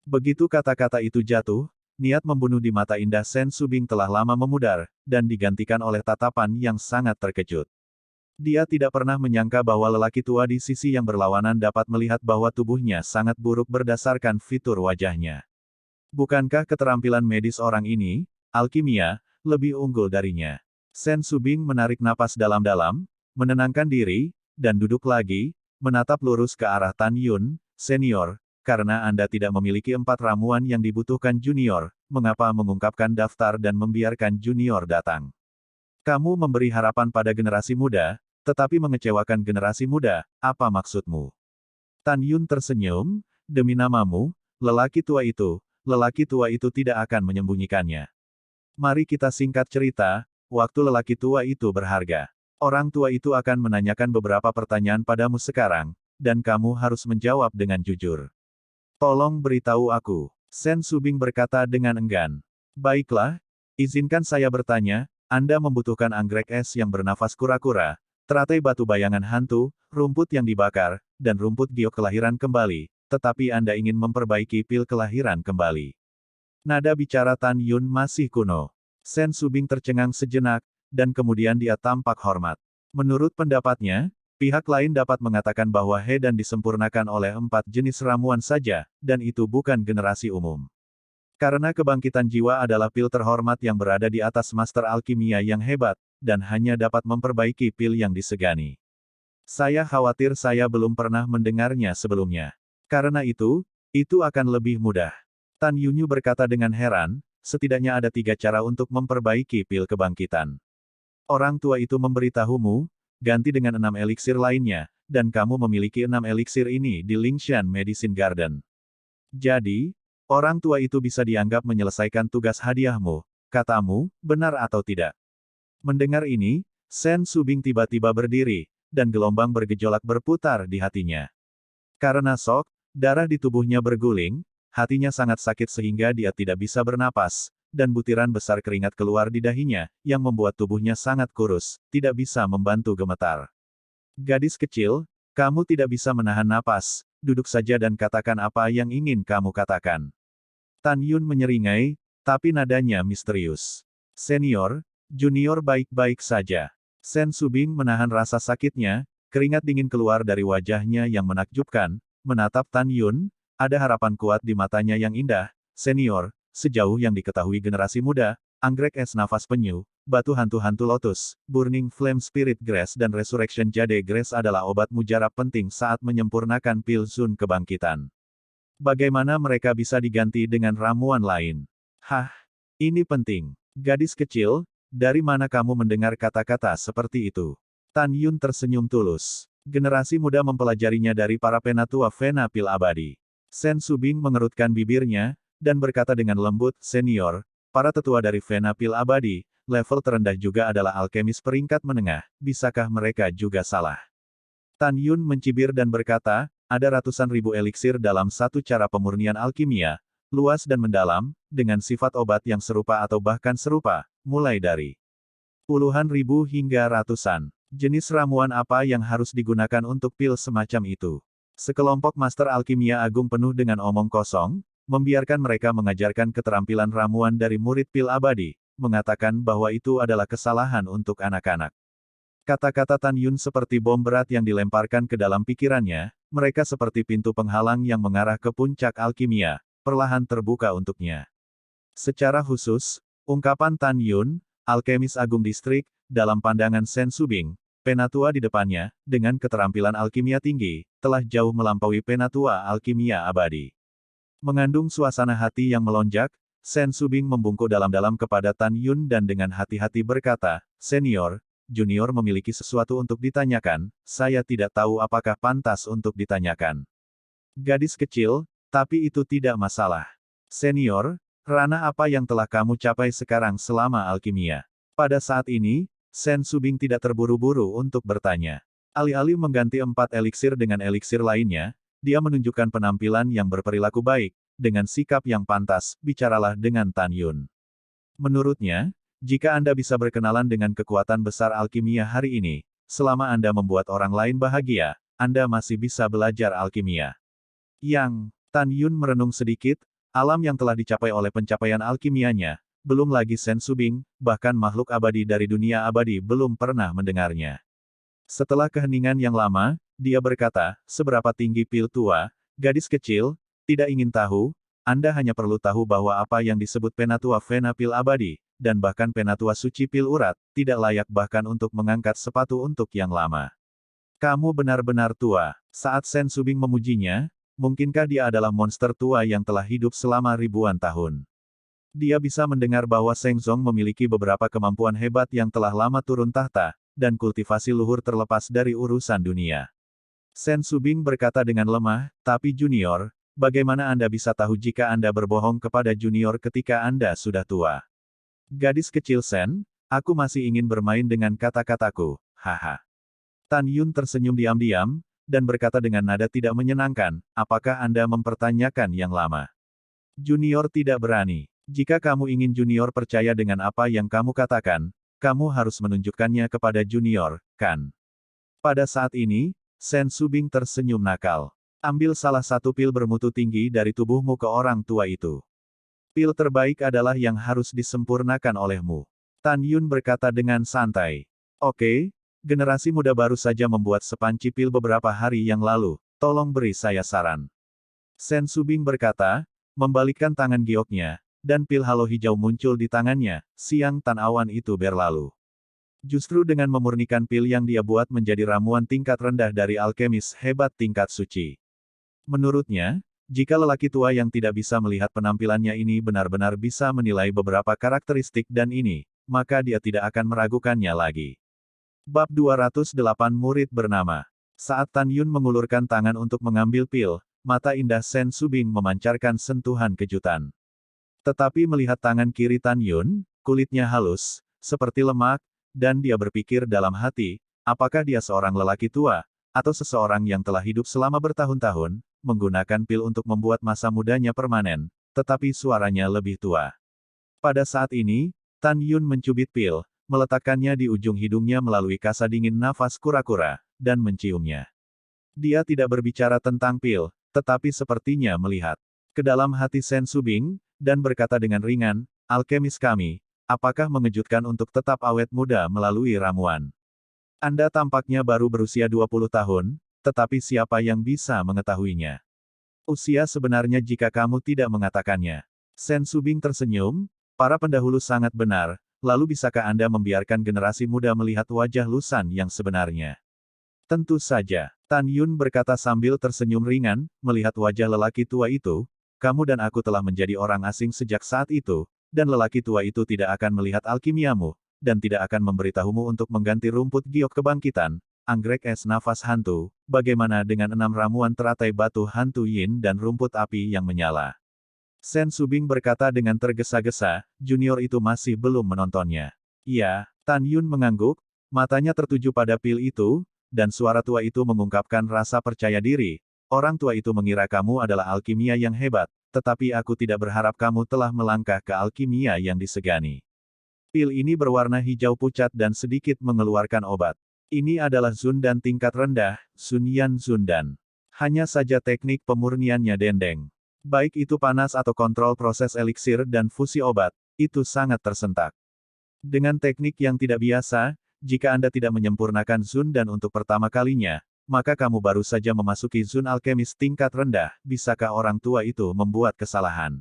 Begitu kata-kata itu jatuh, niat membunuh di mata indah Sen Subing telah lama memudar, dan digantikan oleh tatapan yang sangat terkejut. Dia tidak pernah menyangka bahwa lelaki tua di sisi yang berlawanan dapat melihat bahwa tubuhnya sangat buruk berdasarkan fitur wajahnya. Bukankah keterampilan medis orang ini, alkimia, lebih unggul darinya? Sen Subing menarik napas dalam-dalam, menenangkan diri, dan duduk lagi, menatap lurus ke arah Tan Yun, "Senior, karena Anda tidak memiliki 4 ramuan yang dibutuhkan junior, mengapa mengungkapkan daftar dan membiarkan junior datang? Kamu memberi harapan pada generasi muda, tetapi mengecewakan generasi muda, apa maksudmu?" Tan Yun tersenyum, "Demi namamu, lelaki tua itu tidak akan menyembunyikannya. Mari kita singkat cerita, waktu lelaki tua itu berharga. Orang tua itu akan menanyakan beberapa pertanyaan padamu sekarang, dan kamu harus menjawab dengan jujur. Tolong beritahu aku." Sen Subing berkata dengan enggan. "Baiklah, izinkan saya bertanya, Anda membutuhkan anggrek es yang bernafas kura-kura, teratai batu bayangan hantu, rumput yang dibakar, dan rumput giok kelahiran kembali, tetapi Anda ingin memperbaiki pil kelahiran kembali." Nada bicara Tan Yun masih kuno. Sen Subing tercengang sejenak, dan kemudian dia tampak hormat. Menurut pendapatnya, pihak lain dapat mengatakan bahwa He dan disempurnakan oleh 4 jenis ramuan saja, dan itu bukan generasi umum. Karena kebangkitan jiwa adalah pil terhormat yang berada di atas master alkimia yang hebat, dan hanya dapat memperbaiki pil yang disegani. Saya khawatir saya belum pernah mendengarnya sebelumnya. Karena itu akan lebih mudah. Tan Yunyu berkata dengan heran, "Setidaknya ada 3 cara untuk memperbaiki pil kebangkitan. Orang tua itu memberitahumu, ganti dengan 6 eliksir lainnya, dan kamu memiliki 6 eliksir ini di Lingshan Medicine Garden. Jadi, orang tua itu bisa dianggap menyelesaikan tugas hadiahmu, katamu, benar atau tidak?" Mendengar ini, Sen Subing tiba-tiba berdiri, dan gelombang bergejolak berputar di hatinya. Karena shock, darah di tubuhnya berguling, hatinya sangat sakit sehingga dia tidak bisa bernapas, dan butiran besar keringat keluar di dahinya, yang membuat tubuhnya sangat kurus, tidak bisa membantu gemetar. "Gadis kecil, kamu tidak bisa menahan napas, duduk saja dan katakan apa yang ingin kamu katakan." Tan Yun menyeringai, tapi nadanya misterius. "Senior, junior baik-baik saja." Sen Subing menahan rasa sakitnya, keringat dingin keluar dari wajahnya yang menakjubkan, menatap Tan Yun, ada harapan kuat di matanya yang indah. "Senior, sejauh yang diketahui generasi muda, anggrek es nafas penyu, batu hantu-hantu lotus, burning flame spirit grass dan resurrection jade grass adalah obat mujarab penting saat menyempurnakan pil Zun kebangkitan. Bagaimana mereka bisa diganti dengan ramuan lain?" "Hah, ini penting. Gadis kecil, dari mana kamu mendengar kata-kata seperti itu?" Tan Yun tersenyum tulus. "Generasi muda mempelajarinya dari para penatua Vena Pil Abadi." Sen Subing mengerutkan bibirnya, dan berkata dengan lembut, "Senior, para tetua dari Vena Pil Abadi, level terendah juga adalah alkemis peringkat menengah, bisakah mereka juga salah?" Tan Yun mencibir dan berkata, "Ada ratusan ribu eliksir dalam satu cara pemurnian alkimia, luas dan mendalam, dengan sifat obat yang serupa atau bahkan serupa, mulai dari Puluhan ribu hingga ratusan. Jenis ramuan apa yang harus digunakan untuk pil semacam itu? Sekelompok master alkimia agung penuh dengan omong kosong, membiarkan mereka mengajarkan keterampilan ramuan dari murid pil abadi, mengatakan bahwa itu adalah kesalahan untuk anak-anak. Kata-kata Tan Yun seperti bom berat yang dilemparkan ke dalam pikirannya, mereka seperti pintu penghalang yang mengarah ke puncak alkimia, perlahan terbuka untuknya. Secara khusus, ungkapan Tan Yun, alkemis agung distrik, dalam pandangan Sen Subing, penatua di depannya, dengan keterampilan alkimia tinggi, telah jauh melampaui penatua alkimia abadi. Mengandung suasana hati yang melonjak, Sen Subing membungkuk dalam-dalam kepada Tan Yun dan dengan hati-hati berkata, "Senior, Junior memiliki sesuatu untuk ditanyakan, saya tidak tahu apakah pantas untuk ditanyakan." Gadis kecil, tapi itu tidak masalah. Senior, ranah apa yang telah kamu capai sekarang selama alkimia? Pada saat ini, Sen Subing tidak terburu-buru untuk bertanya. Alih-alih mengganti 4 eliksir dengan eliksir lainnya, dia menunjukkan penampilan yang berperilaku baik, dengan sikap yang pantas, bicaralah dengan Tan Yun. Menurutnya, jika Anda bisa berkenalan dengan kekuatan besar alkimia hari ini, selama Anda membuat orang lain bahagia, Anda masih bisa belajar alkimia. Tan Yun merenung sedikit, alam yang telah dicapai oleh pencapaian alkimianya, belum lagi Sen Subing, bahkan makhluk abadi dari dunia abadi belum pernah mendengarnya. Setelah keheningan yang lama, dia berkata, "Seberapa tinggi pil tua, gadis kecil, tidak ingin tahu, Anda hanya perlu tahu bahwa apa yang disebut penatua Vena pil abadi, dan bahkan penatua suci pil urat, tidak layak bahkan untuk mengangkat sepatu untuk yang lama. Kamu benar-benar tua." Saat Sen Subing memujinya, mungkinkah dia adalah monster tua yang telah hidup selama ribuan tahun? Dia bisa mendengar bahwa Seng Zong memiliki beberapa kemampuan hebat yang telah lama turun tahta, dan kultivasi luhur terlepas dari urusan dunia. Sen Subing berkata dengan lemah, "Tapi Junior, bagaimana Anda bisa tahu jika Anda berbohong kepada Junior ketika Anda sudah tua?" "Gadis kecil Sen, aku masih ingin bermain dengan kata-kataku, haha." Tan Yun tersenyum diam-diam, dan berkata dengan nada tidak menyenangkan, "Apakah Anda mempertanyakan yang lama?" "Junior tidak berani. Jika kamu ingin Junior percaya dengan apa yang kamu katakan, kamu harus menunjukkannya kepada Junior, kan?" Pada saat ini, Sen Subing tersenyum nakal. "Ambil salah satu pil bermutu tinggi dari tubuhmu ke orang tua itu. Pil terbaik adalah yang harus disempurnakan olehmu." Tan Yun berkata dengan santai. "Oke, generasi muda baru saja membuat sepanci pil beberapa hari yang lalu, tolong beri saya saran." Sen Subing berkata, membalikkan tangan gioknya, dan pil halo hijau muncul di tangannya, siang tan awan itu berlalu. Justru dengan memurnikan pil yang dia buat menjadi ramuan tingkat rendah dari alkemis hebat tingkat suci. Menurutnya, jika lelaki tua yang tidak bisa melihat penampilannya ini benar-benar bisa menilai beberapa karakteristik dan ini, maka dia tidak akan meragukannya lagi. Bab 208 Murid Bernama. Saat Tan Yun mengulurkan tangan untuk mengambil pil, mata indah Sen Subing memancarkan sentuhan kejutan. Tetapi melihat tangan kiri Tan Yun, kulitnya halus, seperti lemak, dan dia berpikir dalam hati, apakah dia seorang lelaki tua, atau seseorang yang telah hidup selama bertahun-tahun, menggunakan pil untuk membuat masa mudanya permanen, tetapi suaranya lebih tua. Pada saat ini, Tan Yun mencubit pil, meletakkannya di ujung hidungnya melalui kasa dingin nafas kura-kura, dan menciumnya. Dia tidak berbicara tentang pil, tetapi sepertinya melihat ke dalam hati Sen Subing, dan berkata dengan ringan, "Alkemis kami, apakah mengejutkan untuk tetap awet muda melalui ramuan? Anda tampaknya baru berusia 20 tahun, tetapi siapa yang bisa mengetahuinya? Usia sebenarnya jika kamu tidak mengatakannya." Sen Subing tersenyum, "Para pendahulu sangat benar, lalu bisakah Anda membiarkan generasi muda melihat wajah Lusan yang sebenarnya?" "Tentu saja," Tan Yun berkata sambil tersenyum ringan, melihat wajah lelaki tua itu, "Kamu dan aku telah menjadi orang asing sejak saat itu, dan lelaki tua itu tidak akan melihat alkimiamu, dan tidak akan memberitahumu untuk mengganti rumput giok kebangkitan, anggrek es nafas hantu, bagaimana dengan 6 ramuan teratai batu hantu yin dan rumput api yang menyala." Sen Subing berkata dengan tergesa-gesa, "Junior itu masih belum menontonnya." "Iya," Tan Yun mengangguk, matanya tertuju pada pil itu, dan suara tua itu mengungkapkan rasa percaya diri. "Orang tua itu mengira kamu adalah alkimia yang hebat, tetapi aku tidak berharap kamu telah melangkah ke alkimia yang disegani." Pil ini berwarna hijau pucat dan sedikit mengeluarkan obat. Ini adalah Zundan tingkat rendah, Sunyan Zundan. Hanya saja teknik pemurniannya dendeng. Baik itu panas atau kontrol proses eliksir dan fusi obat, itu sangat tersentak. Dengan teknik yang tidak biasa, jika Anda tidak menyempurnakan Zundan untuk pertama kalinya, maka kamu baru saja memasuki Zun alkemis tingkat rendah, bisakah orang tua itu membuat kesalahan?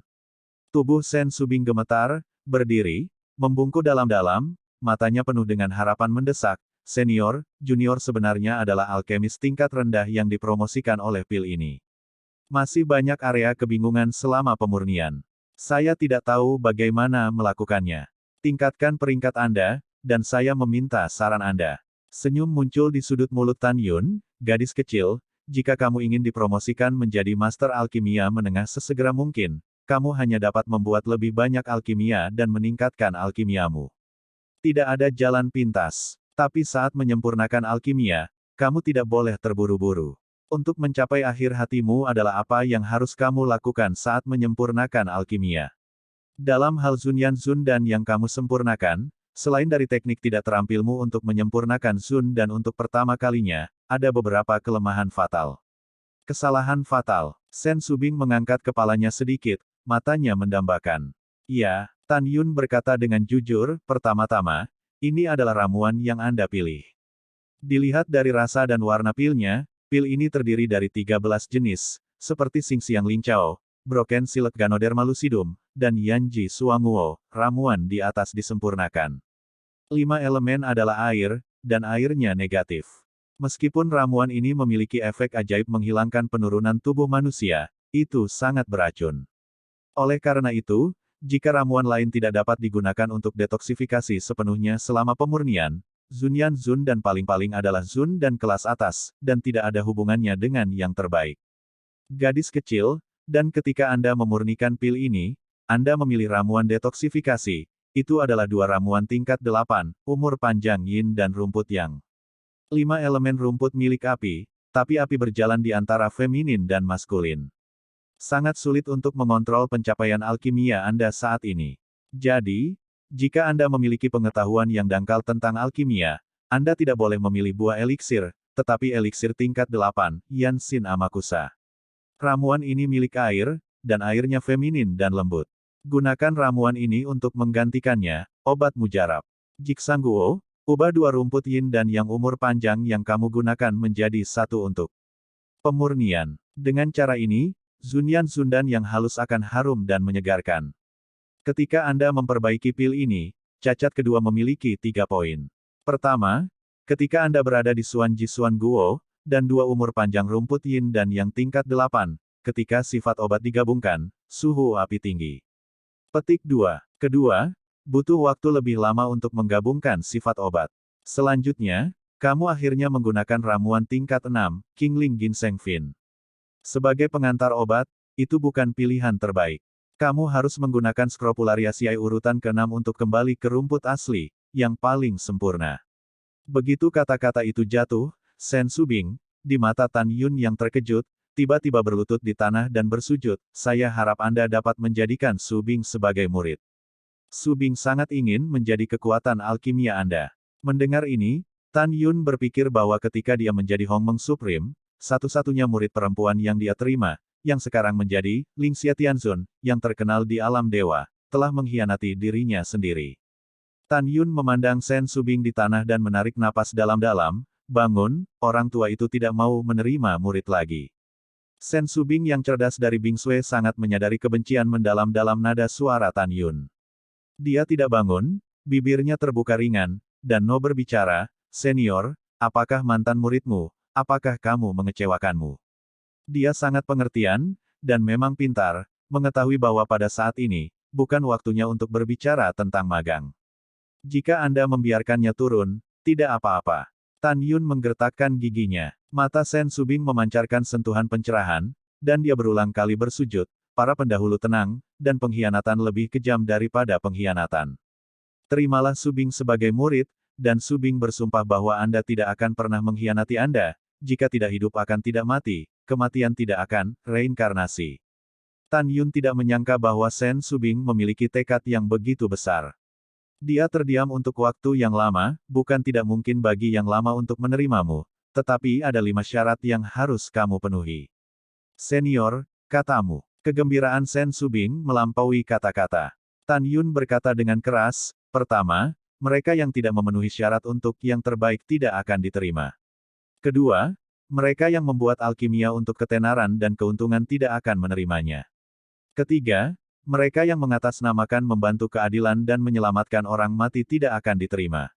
Tubuh Sen Subing gemetar, berdiri, membungkuk dalam-dalam, matanya penuh dengan harapan mendesak. Senior, junior sebenarnya adalah alkemis tingkat rendah yang dipromosikan oleh pil ini. Masih banyak area kebingungan selama pemurnian. Saya tidak tahu bagaimana melakukannya. Tingkatkan peringkat Anda, dan saya meminta saran Anda. Senyum muncul di sudut mulut Tan Yun, gadis kecil, jika kamu ingin dipromosikan menjadi master alkimia menengah sesegera mungkin, kamu hanya dapat membuat lebih banyak alkimia dan meningkatkan alkimiamu. Tidak ada jalan pintas. Tapi saat menyempurnakan alkimia, kamu tidak boleh terburu-buru. Untuk mencapai akhir hatimu adalah apa yang harus kamu lakukan saat menyempurnakan alkimia. Dalam hal Zunyan Zundan yang kamu sempurnakan, selain dari teknik tidak terampilmu untuk menyempurnakan Zun dan untuk pertama kalinya, ada beberapa kelemahan fatal. Kesalahan fatal. Sen Subing mengangkat kepalanya sedikit, matanya mendambakan. Ya, Tan Yun berkata dengan jujur, pertama-tama, ini adalah ramuan yang Anda pilih. Dilihat dari rasa dan warna pilnya, pil ini terdiri dari 13 jenis, seperti Xingxiang Lingcao, Broken Silk Ganoderma Lucidum, dan Yanji Suanguo, ramuan di atas disempurnakan. 5 elemen adalah air, dan airnya negatif. Meskipun ramuan ini memiliki efek ajaib menghilangkan penurunan tubuh manusia, itu sangat beracun. Oleh karena itu, jika ramuan lain tidak dapat digunakan untuk detoksifikasi sepenuhnya selama pemurnian, Zunyan Zun dan paling-paling adalah Zun dan kelas atas, dan tidak ada hubungannya dengan yang terbaik. Gadis kecil, dan ketika Anda memurnikan pil ini, Anda memilih ramuan detoksifikasi, itu adalah 2 ramuan tingkat 8, umur panjang Yin dan rumput Yang. 5 elemen rumput milik api, tapi api berjalan di antara feminin dan maskulin. Sangat sulit untuk mengontrol pencapaian alkimia Anda saat ini. Jadi, jika Anda memiliki pengetahuan yang dangkal tentang alkimia, Anda tidak boleh memilih buah eliksir, tetapi eliksir tingkat 8, Yansin Amakusa. Ramuan ini milik air, dan airnya feminin dan lembut. Gunakan ramuan ini untuk menggantikannya, obat mujarab. Jiksangguo, ubah 2 rumput yin dan yang umur panjang yang kamu gunakan menjadi 1 untuk pemurnian. Dengan cara ini, Zunyan Zundan yang halus akan harum dan menyegarkan. Ketika Anda memperbaiki pil ini, cacat kedua memiliki 3 poin. Pertama, ketika Anda berada di Suanji Suanguo, dan 2 umur panjang rumput yin dan yang tingkat 8, ketika sifat obat digabungkan, suhu api tinggi. Petik 2. Kedua, butuh waktu lebih lama untuk menggabungkan sifat obat. Selanjutnya, kamu akhirnya menggunakan ramuan tingkat 6, Qingling Ginseng Fin. Sebagai pengantar obat, itu bukan pilihan terbaik. Kamu harus menggunakan Scrofulariaceae urutan ke-6 untuk kembali ke rumput asli, yang paling sempurna. Begitu kata-kata itu jatuh, Sen Subing, di mata Tan Yun yang terkejut, tiba-tiba berlutut di tanah dan bersujud, saya harap Anda dapat menjadikan Subing sebagai murid. Subing sangat ingin menjadi kekuatan alkimia Anda. Mendengar ini, Tan Yun berpikir bahwa ketika dia menjadi Hongmeng Supreme, satu-satunya murid perempuan yang dia terima, yang sekarang menjadi Ling Xia Tianzun, yang terkenal di alam dewa, telah mengkhianati dirinya sendiri. Tan Yun memandang Sen Subing di tanah dan menarik napas dalam-dalam, bangun, orang tua itu tidak mau menerima murid lagi. Sen Subing yang cerdas dari Bing Sui sangat menyadari kebencian mendalam dalam nada suara Tan Yun. Dia tidak bangun, bibirnya terbuka ringan, dan No berbicara, senior, apakah mantan muridmu? Apakah kamu mengecewakanmu? Dia sangat pengertian, dan memang pintar, mengetahui bahwa pada saat ini, bukan waktunya untuk berbicara tentang magang. Jika Anda membiarkannya turun, tidak apa-apa. Tan Yun menggertakkan giginya. Mata Sen Subing memancarkan sentuhan pencerahan, dan dia berulang kali bersujud, para pendahulu tenang, dan pengkhianatan lebih kejam daripada pengkhianatan. Terimalah Subing sebagai murid, dan Subing bersumpah bahwa Anda tidak akan pernah mengkhianati Anda, jika tidak hidup akan tidak mati, kematian tidak akan, reinkarnasi. Tan Yun tidak menyangka bahwa Sen Subing memiliki tekad yang begitu besar. Dia terdiam untuk waktu yang lama, bukan tidak mungkin bagi yang lama untuk menerimamu, tetapi ada 5 syarat yang harus kamu penuhi. Senior, katamu. Kegembiraan Sen Subing melampaui kata-kata. Tan Yun berkata dengan keras, pertama, mereka yang tidak memenuhi syarat untuk yang terbaik tidak akan diterima. Kedua, mereka yang membuat alkimia untuk ketenaran dan keuntungan tidak akan menerimanya. Ketiga, mereka yang mengatasnamakan membantu keadilan dan menyelamatkan orang mati tidak akan diterima.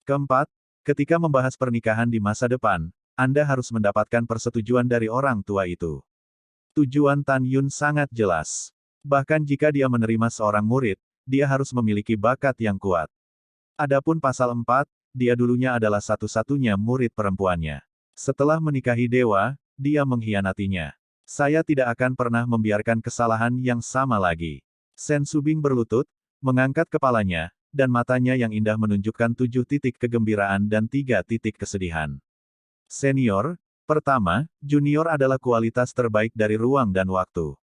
Keempat, ketika membahas pernikahan di masa depan, Anda harus mendapatkan persetujuan dari orang tua itu. Tujuan Tan Yun sangat jelas. Bahkan jika dia menerima seorang murid, dia harus memiliki bakat yang kuat. Adapun pasal 4, dia dulunya adalah satu-satunya murid perempuannya. Setelah menikahi dewa, dia mengkhianatinya. Saya tidak akan pernah membiarkan kesalahan yang sama lagi. Sen Subing berlutut, mengangkat kepalanya, dan matanya yang indah menunjukkan 7 titik kegembiraan dan 3 titik kesedihan. Senior, pertama, junior adalah kualitas terbaik dari ruang dan waktu.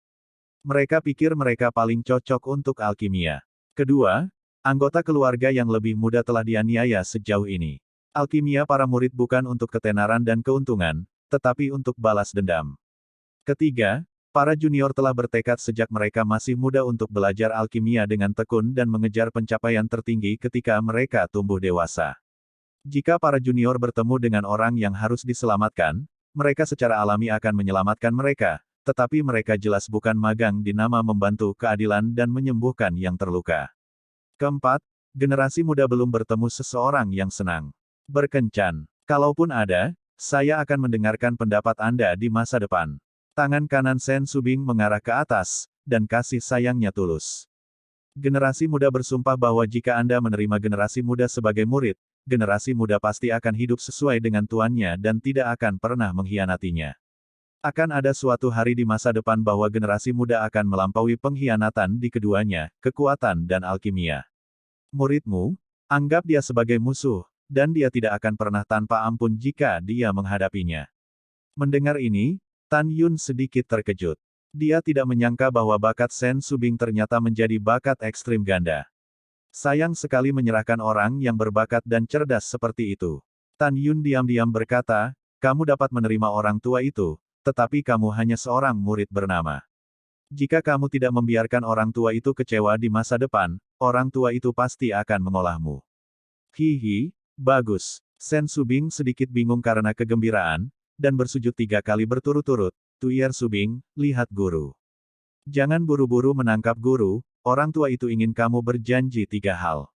Mereka pikir mereka paling cocok untuk alkimia. Kedua, anggota keluarga yang lebih muda telah dianiaya sejauh ini. Alkimia para murid bukan untuk ketenaran dan keuntungan, tetapi untuk balas dendam. Ketiga, para junior telah bertekad sejak mereka masih muda untuk belajar alkimia dengan tekun dan mengejar pencapaian tertinggi ketika mereka tumbuh dewasa. Jika para junior bertemu dengan orang yang harus diselamatkan, mereka secara alami akan menyelamatkan mereka, tetapi mereka jelas bukan magang di nama membantu keadilan dan menyembuhkan yang terluka. Keempat, generasi muda belum bertemu seseorang yang senang berkencan. Kalaupun ada, saya akan mendengarkan pendapat Anda di masa depan. Tangan kanan Sen Subing mengarah ke atas, dan kasih sayangnya tulus. Generasi muda bersumpah bahwa jika Anda menerima generasi muda sebagai murid, generasi muda pasti akan hidup sesuai dengan tuannya dan tidak akan pernah mengkhianatinya. Akan ada suatu hari di masa depan bahwa generasi muda akan melampaui pengkhianatan di keduanya, kekuatan dan alkimia. Muridmu, anggap dia sebagai musuh, dan dia tidak akan pernah tanpa ampun jika dia menghadapinya. Mendengar ini, Tan Yun sedikit terkejut. Dia tidak menyangka bahwa bakat Sen Subing ternyata menjadi bakat ekstrim ganda. Sayang sekali menyerahkan orang yang berbakat dan cerdas seperti itu. Tan Yun diam-diam berkata, kamu dapat menerima orang tua itu, tetapi kamu hanya seorang murid bernama. Jika kamu tidak membiarkan orang tua itu kecewa di masa depan, orang tua itu pasti akan mengolahmu. Hihi, bagus. Sen Subing sedikit bingung karena kegembiraan, dan bersujud 3 kali berturut-turut. Tuyer Subing, lihat guru. Jangan buru-buru menangkap guru, orang tua itu ingin kamu berjanji 3 hal.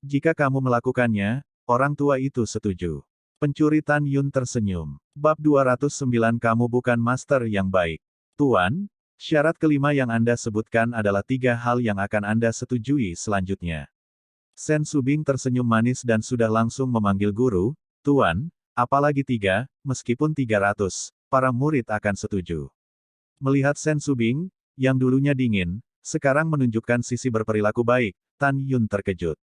Jika kamu melakukannya, orang tua itu setuju. Pencuri Tan Yun tersenyum. Bab 209 kamu bukan master yang baik. Tuan, syarat kelima yang Anda sebutkan adalah 3 hal yang akan Anda setujui selanjutnya. Sen Subing tersenyum manis dan sudah langsung memanggil guru, Tuan, apalagi 3, meskipun 300, para murid akan setuju. Melihat Sen Subing, yang dulunya dingin, sekarang menunjukkan sisi berperilaku baik, Tan Yun terkejut.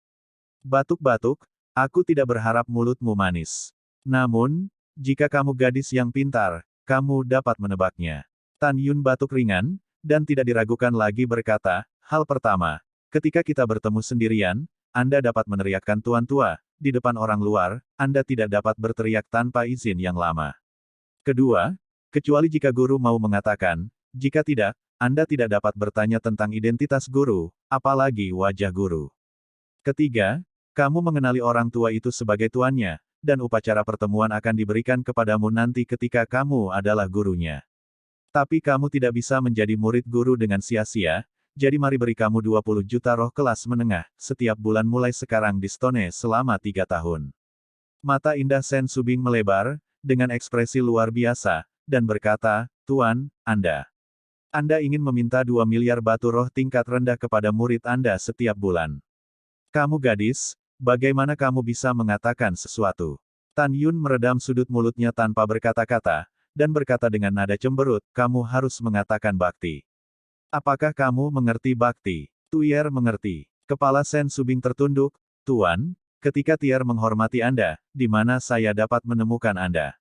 Batuk-batuk, aku tidak berharap mulutmu manis. Namun, jika kamu gadis yang pintar, kamu dapat menebaknya. Tan Yun batuk ringan, dan tidak diragukan lagi berkata, hal pertama, ketika kita bertemu sendirian, Anda dapat meneriakkan tuan tua, di depan orang luar, Anda tidak dapat berteriak tanpa izin yang lama. Kedua, kecuali jika guru mau mengatakan, jika tidak, Anda tidak dapat bertanya tentang identitas guru, apalagi wajah guru. Ketiga, kamu mengenali orang tua itu sebagai tuannya, dan upacara pertemuan akan diberikan kepadamu nanti ketika kamu adalah gurunya. Tapi kamu tidak bisa menjadi murid guru dengan sia-sia, jadi mari beri kamu 20 juta roh kelas menengah, setiap bulan mulai sekarang di Stone selama 3 tahun. Mata indah Sen Subing melebar, dengan ekspresi luar biasa, dan berkata, Tuan, Anda ingin meminta 2 miliar batu roh tingkat rendah kepada murid Anda setiap bulan. Kamu gadis, bagaimana kamu bisa mengatakan sesuatu? Tan Yun meredam sudut mulutnya tanpa berkata-kata, dan berkata dengan nada cemberut, kamu harus mengatakan bakti. Apakah kamu mengerti bakti? Tuyer mengerti. Kepala Sen Subing tertunduk, Tuan, ketika Tier menghormati Anda, di mana saya dapat menemukan Anda?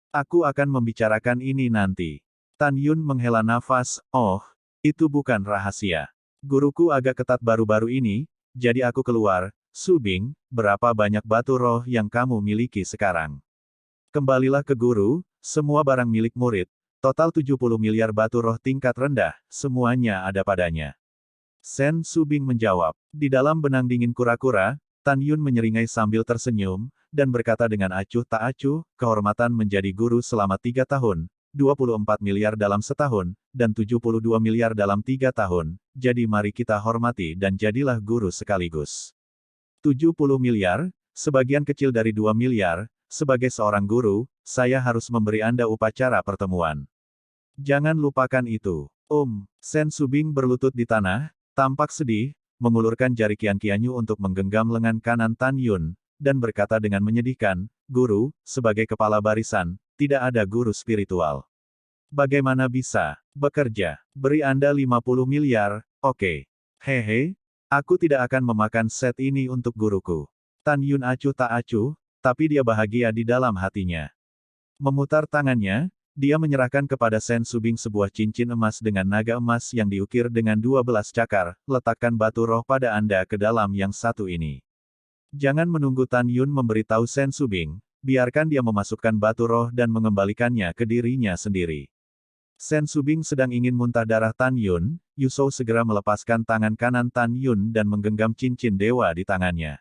Aku akan membicarakan ini nanti. Tan Yun menghela nafas, oh, itu bukan rahasia. Guruku agak ketat baru-baru ini, jadi aku keluar, Subing, berapa banyak batu roh yang kamu miliki sekarang? Kembalilah ke guru, semua barang milik murid, total 70 miliar batu roh tingkat rendah, semuanya ada padanya. Sen Subing menjawab. Di dalam benang dingin kura-kura, Tan Yun menyeringai sambil tersenyum, dan berkata dengan acuh tak acuh, kehormatan menjadi guru selama 3 tahun, 24 miliar dalam setahun, dan 72 miliar dalam 3 tahun, jadi mari kita hormati dan jadilah guru sekaligus. 70 miliar, sebagian kecil dari 2 miliar, sebagai seorang guru, saya harus memberi Anda upacara pertemuan. Jangan lupakan itu. Sen Subing berlutut di tanah, tampak sedih, mengulurkan jari Qian Qianyu untuk menggenggam lengan kanan Tan Yun, dan berkata dengan menyedihkan, Guru, sebagai kepala barisan, tidak ada guru spiritual. Bagaimana bisa bekerja? Beri Anda 50 miliar, oke. Hehe, aku tidak akan memakan set ini untuk guruku. Tan Yun acuh tak acuh, tapi dia bahagia di dalam hatinya. Memutar tangannya, dia menyerahkan kepada Sen Subing sebuah cincin emas dengan naga emas yang diukir dengan 12 cakar, letakkan batu roh pada Anda ke dalam yang satu ini. Jangan menunggu Tan Yun memberitahu Sen Subing, biarkan dia memasukkan batu roh dan mengembalikannya ke dirinya sendiri. Sen Subing sedang ingin muntah darah Tan Yun, Yusou segera melepaskan tangan kanan Tan Yun dan menggenggam cincin dewa di tangannya.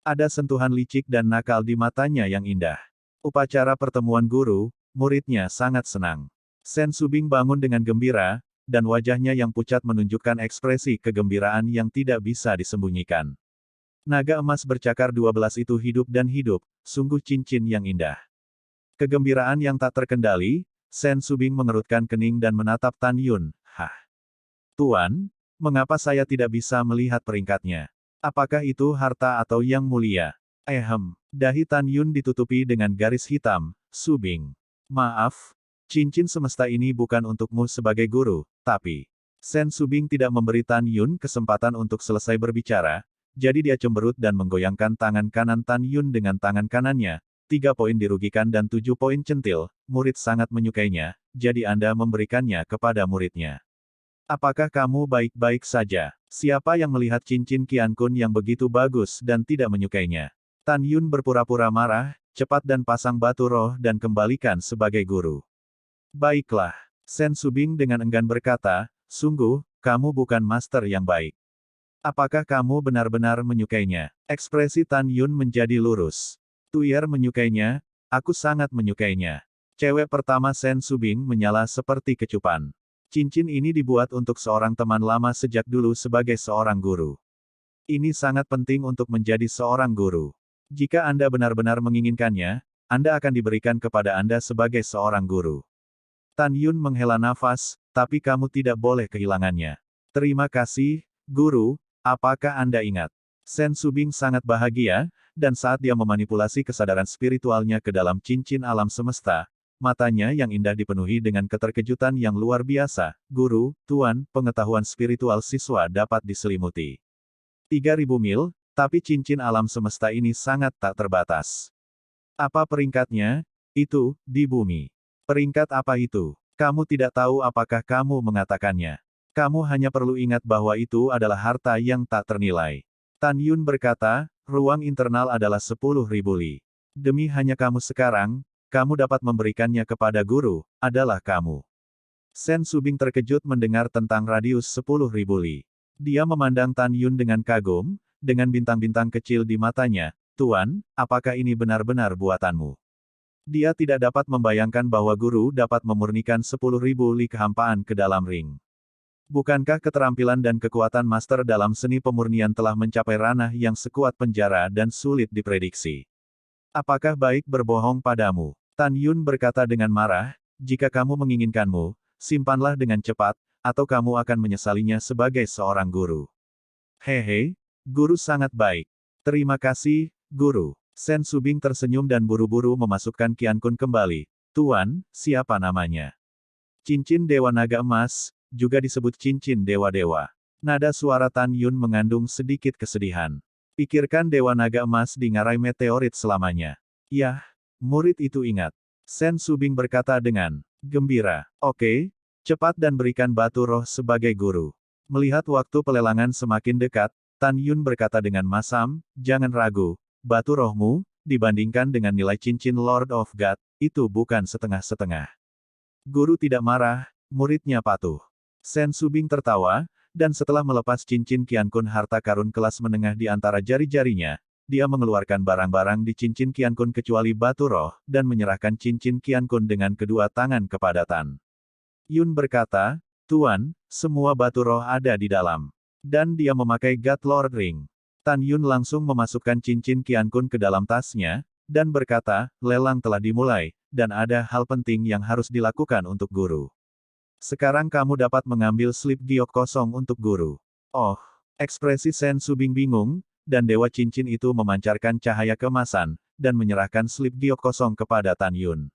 Ada sentuhan licik dan nakal di matanya yang indah. Upacara pertemuan guru, muridnya sangat senang. Sen Subing bangun dengan gembira, dan wajahnya yang pucat menunjukkan ekspresi kegembiraan yang tidak bisa disembunyikan. Naga emas bercakar 12 itu hidup dan hidup, sungguh cincin yang indah. Kegembiraan yang tak terkendali, Sen Subing mengerutkan kening dan menatap Tan Yun. Hah? Tuan, mengapa saya tidak bisa melihat peringkatnya? Apakah itu harta atau yang mulia? Dahi Tan Yun ditutupi dengan garis hitam. Subing. Maaf, cincin semesta ini bukan untukmu sebagai guru, tapi... Sen Subing tidak memberi Tan Yun kesempatan untuk selesai berbicara, jadi dia cemberut dan menggoyangkan tangan kanan Tan Yun dengan tangan kanannya. 3 poin dirugikan dan 7 poin centil, murid sangat menyukainya, jadi Anda memberikannya kepada muridnya. Apakah kamu baik-baik saja? Siapa yang melihat cincin Qian Kun yang begitu bagus dan tidak menyukainya? Tan Yun berpura-pura marah, cepat dan pasang batu roh dan kembalikan sebagai guru. Baiklah. Sen Subing dengan enggan berkata, sungguh, kamu bukan master yang baik. Apakah kamu benar-benar menyukainya? Ekspresi Tan Yun menjadi lurus. Tuyer menyukainya, aku sangat menyukainya. Cewek pertama Sen Subing menyala seperti kecupan. Cincin ini dibuat untuk seorang teman lama sejak dulu sebagai seorang guru. Ini sangat penting untuk menjadi seorang guru. Jika Anda benar-benar menginginkannya, Anda akan diberikan kepada Anda sebagai seorang guru. Tan Yun menghela nafas, tapi kamu tidak boleh kehilangannya. Terima kasih, guru, apakah Anda ingat? Sen Subing sangat bahagia, dan saat dia memanipulasi kesadaran spiritualnya ke dalam cincin alam semesta, matanya yang indah dipenuhi dengan keterkejutan yang luar biasa. Guru, Tuan, pengetahuan spiritual siswa dapat diselimuti 3.000 mil, tapi cincin alam semesta ini sangat tak terbatas. Apa peringkatnya? Itu, di bumi. Peringkat apa itu? Kamu tidak tahu apakah kamu mengatakannya. Kamu hanya perlu ingat bahwa itu adalah harta yang tak ternilai. Tan Yun berkata, ruang internal adalah 10.000 li. Demi hanya kamu sekarang, kamu dapat memberikannya kepada guru, adalah kamu. Sen Subing terkejut mendengar tentang radius 10.000 li. Dia memandang Tan Yun dengan kagum, dengan bintang-bintang kecil di matanya. Tuan, apakah ini benar-benar buatanmu? Dia tidak dapat membayangkan bahwa guru dapat memurnikan 10.000 li kehampaan ke dalam ring. Bukankah keterampilan dan kekuatan master dalam seni pemurnian telah mencapai ranah yang sekuat penjara dan sulit diprediksi? Apakah baik berbohong padamu? Tan Yun berkata dengan marah, jika kamu menginginkanmu, simpanlah dengan cepat, atau kamu akan menyesalinya sebagai seorang guru. Hehe, guru sangat baik. Terima kasih, guru. Sen Subing tersenyum dan buru-buru memasukkan Qian Kun kembali. Tuan, siapa namanya? Cincin Dewa Naga Emas, juga disebut cincin dewa-dewa. Nada suara Tan Yun mengandung sedikit kesedihan. Pikirkan Dewa Naga Emas di ngarai meteorit selamanya. Yah, murid itu ingat. Sen Subing berkata dengan gembira. Oke, cepat dan berikan batu roh sebagai guru. Melihat waktu pelelangan semakin dekat, Tan Yun berkata dengan masam, jangan ragu, batu rohmu, dibandingkan dengan nilai cincin Lord of God, itu bukan setengah-setengah. Guru tidak marah, muridnya patuh. Sen Subing tertawa, dan setelah melepas cincin Qiankun harta karun kelas menengah di antara jari-jarinya, dia mengeluarkan barang-barang di cincin Qiankun kecuali batu roh, dan menyerahkan cincin Qiankun dengan kedua tangan kepada Tan Yun berkata, Tuan, semua batu roh ada di dalam. Dan dia memakai God Lord Ring. Tan Yun langsung memasukkan cincin Qiankun ke dalam tasnya, dan berkata, lelang telah dimulai, dan ada hal penting yang harus dilakukan untuk guru. Sekarang kamu dapat mengambil slip giok kosong untuk guru. Oh, ekspresi Sen Subing bingung, dan Dewa Cincin itu memancarkan cahaya keemasan, dan menyerahkan slip giok kosong kepada Tan Yun.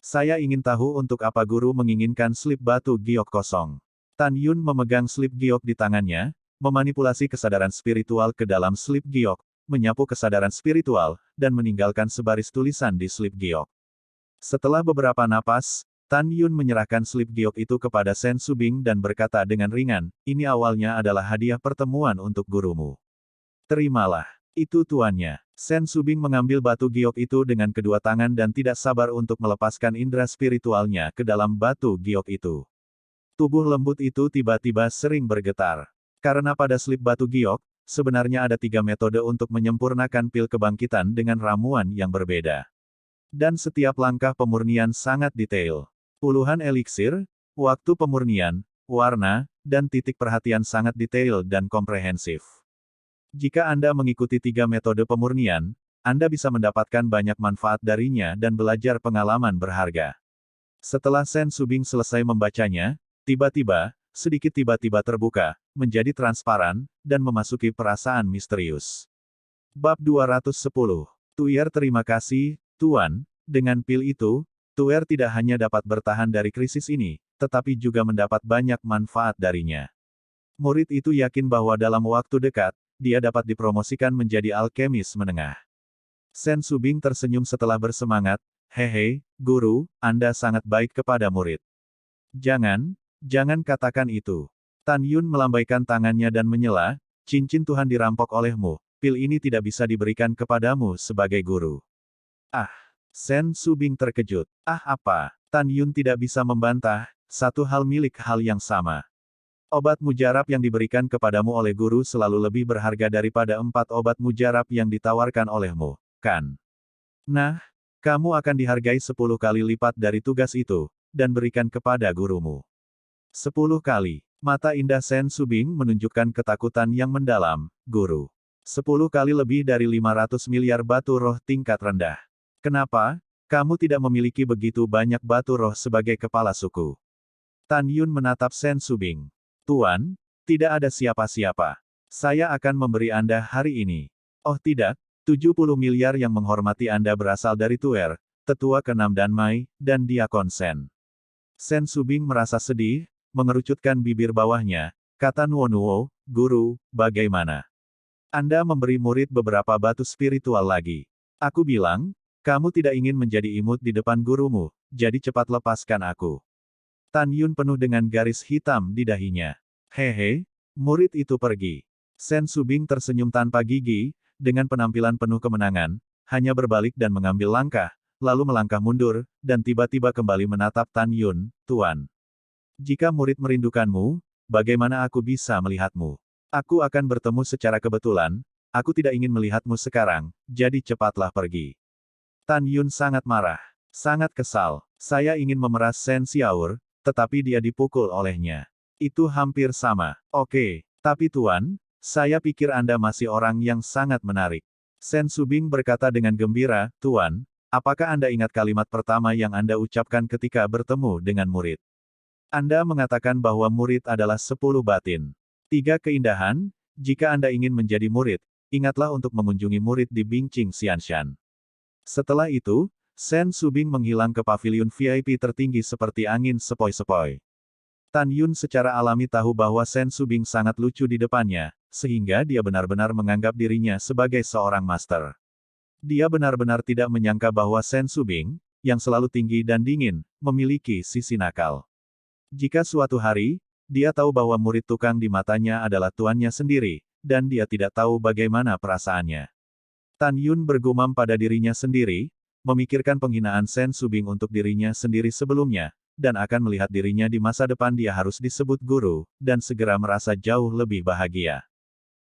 Saya ingin tahu untuk apa guru menginginkan slip batu giok kosong. Tan Yun memegang slip giok di tangannya, memanipulasi kesadaran spiritual ke dalam slip giok, menyapu kesadaran spiritual, dan meninggalkan sebaris tulisan di slip giok. Setelah beberapa napas, Tan Yun menyerahkan slip giok itu kepada Sen Subing dan berkata dengan ringan, ini awalnya adalah hadiah pertemuan untuk gurumu. Terimalah. Itu tuannya. Sen Subing mengambil batu giok itu dengan kedua tangan dan tidak sabar untuk melepaskan indera spiritualnya ke dalam batu giok itu. Tubuh lembut itu tiba-tiba sering bergetar. Karena pada slip batu giok, sebenarnya ada 3 metode untuk menyempurnakan pil kebangkitan dengan ramuan yang berbeda. Dan setiap langkah pemurnian sangat detail. Puluhan eliksir, waktu pemurnian, warna, dan titik perhatian sangat detail dan komprehensif. Jika Anda mengikuti 3 metode pemurnian, Anda bisa mendapatkan banyak manfaat darinya dan belajar pengalaman berharga. Setelah Sen Subing selesai membacanya, tiba-tiba, sedikit tiba-tiba terbuka, menjadi transparan, dan memasuki perasaan misterius. Bab 210. Tuer terima kasih, Tuan, dengan pil itu, Tuer tidak hanya dapat bertahan dari krisis ini, tetapi juga mendapat banyak manfaat darinya. Murid itu yakin bahwa dalam waktu dekat, dia dapat dipromosikan menjadi alkemis menengah. Sen Subing tersenyum setelah bersemangat, hehe, guru, Anda sangat baik kepada murid. Jangan katakan itu. Tan Yun melambaikan tangannya dan menyela, cincin Tuhan dirampok olehmu, pil ini tidak bisa diberikan kepadamu sebagai guru. Ah! Sen Subing terkejut. Ah apa? Tan Yun tidak bisa membantah, satu hal milik hal yang sama. Obat mujarab yang diberikan kepadamu oleh guru selalu lebih berharga daripada 4 obat mujarab yang ditawarkan olehmu, kan? Nah, kamu akan dihargai 10 kali lipat dari tugas itu, dan berikan kepada gurumu. 10 kali. Mata indah Sen Subing menunjukkan ketakutan yang mendalam, guru. 10 kali lebih dari 500 miliar batu roh tingkat rendah. Kenapa, kamu tidak memiliki begitu banyak batu roh sebagai kepala suku? Tan Yun menatap Sen Subing. Tuan, tidak ada siapa-siapa. Saya akan memberi Anda hari ini. Oh tidak, 70 miliar yang menghormati Anda berasal dari Tuer, tetua ke-6 Danmai, dan dia konsen. Sen Subing merasa sedih, mengerucutkan bibir bawahnya, kata Nuo, guru, bagaimana? Anda memberi murid beberapa batu spiritual lagi. Aku bilang, kamu tidak ingin menjadi imut di depan gurumu, jadi cepat lepaskan aku. Tan Yun penuh dengan garis hitam di dahinya. Hehe, murid itu pergi. Sen Subing tersenyum tanpa gigi, dengan penampilan penuh kemenangan, hanya berbalik dan mengambil langkah, lalu melangkah mundur, dan tiba-tiba kembali menatap Tan Yun, Tuan. Jika murid merindukanmu, bagaimana aku bisa melihatmu? Aku akan bertemu secara kebetulan, aku tidak ingin melihatmu sekarang, jadi cepatlah pergi. Tan Yun sangat marah. Sangat kesal. Saya ingin memeras Sen Xiaur, tetapi dia dipukul olehnya. Itu hampir sama. Oke, tapi Tuan, saya pikir Anda masih orang yang sangat menarik. Sen Subing berkata dengan gembira, Tuan, apakah Anda ingat kalimat pertama yang Anda ucapkan ketika bertemu dengan murid? Anda mengatakan bahwa murid adalah 10 batin. 3 keindahan, jika Anda ingin menjadi murid, ingatlah untuk mengunjungi murid di Bingqing Xianshan. Setelah itu, Sen Subing menghilang ke paviliun VIP tertinggi seperti angin sepoi-sepoi. Tan Yun secara alami tahu bahwa Sen Subing sangat lucu di depannya, sehingga dia benar-benar menganggap dirinya sebagai seorang master. Dia benar-benar tidak menyangka bahwa Sen Subing, yang selalu tinggi dan dingin, memiliki sisi nakal. Jika suatu hari, dia tahu bahwa murid tukang di matanya adalah tuannya sendiri, dan dia tidak tahu bagaimana perasaannya. Tan Yun bergumam pada dirinya sendiri, memikirkan penghinaan Sen Subing untuk dirinya sendiri sebelumnya, dan akan melihat dirinya di masa depan dia harus disebut guru, dan segera merasa jauh lebih bahagia.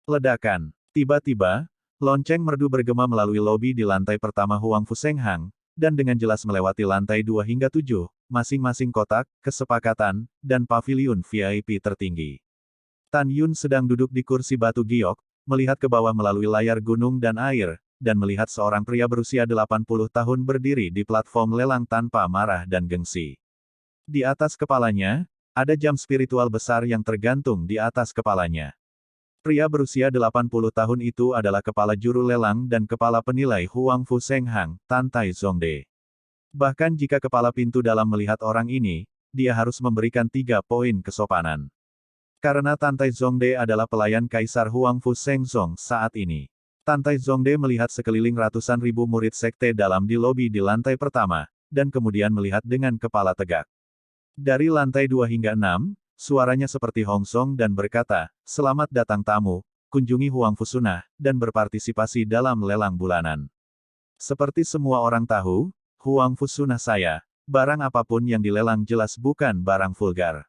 Ledakan. Tiba-tiba, lonceng merdu bergema melalui lobi di lantai pertama Huang Fusenghang, dan dengan jelas melewati lantai 2 hingga 7, masing-masing kotak, kesepakatan, dan paviliun VIP tertinggi. Tan Yun sedang duduk di kursi batu giok, melihat ke bawah melalui layar gunung dan air, dan melihat seorang pria berusia 80 tahun berdiri di platform lelang tanpa marah dan gengsi. Di atas kepalanya, ada jam spiritual besar yang tergantung di atas kepalanya. Pria berusia 80 tahun itu adalah kepala juru lelang dan kepala penilai Huang Fusenghang, Tan Tai Zongde. Bahkan jika kepala pintu dalam melihat orang ini, dia harus memberikan 3 poin kesopanan. Karena Tan Tai Zongde adalah pelayan Kaisar Huang Fusenghong saat ini. Tan Tai Zongde melihat sekeliling ratusan ribu murid sekte dalam di lobi di lantai pertama, dan kemudian melihat dengan kepala tegak. Dari lantai 2 hingga 6, suaranya seperti Hongsong dan berkata, "Selamat datang tamu, kunjungi Huang Fusunah, dan berpartisipasi dalam lelang bulanan." Seperti semua orang tahu, Huang Fusunah saya, barang apapun yang dilelang jelas bukan barang vulgar.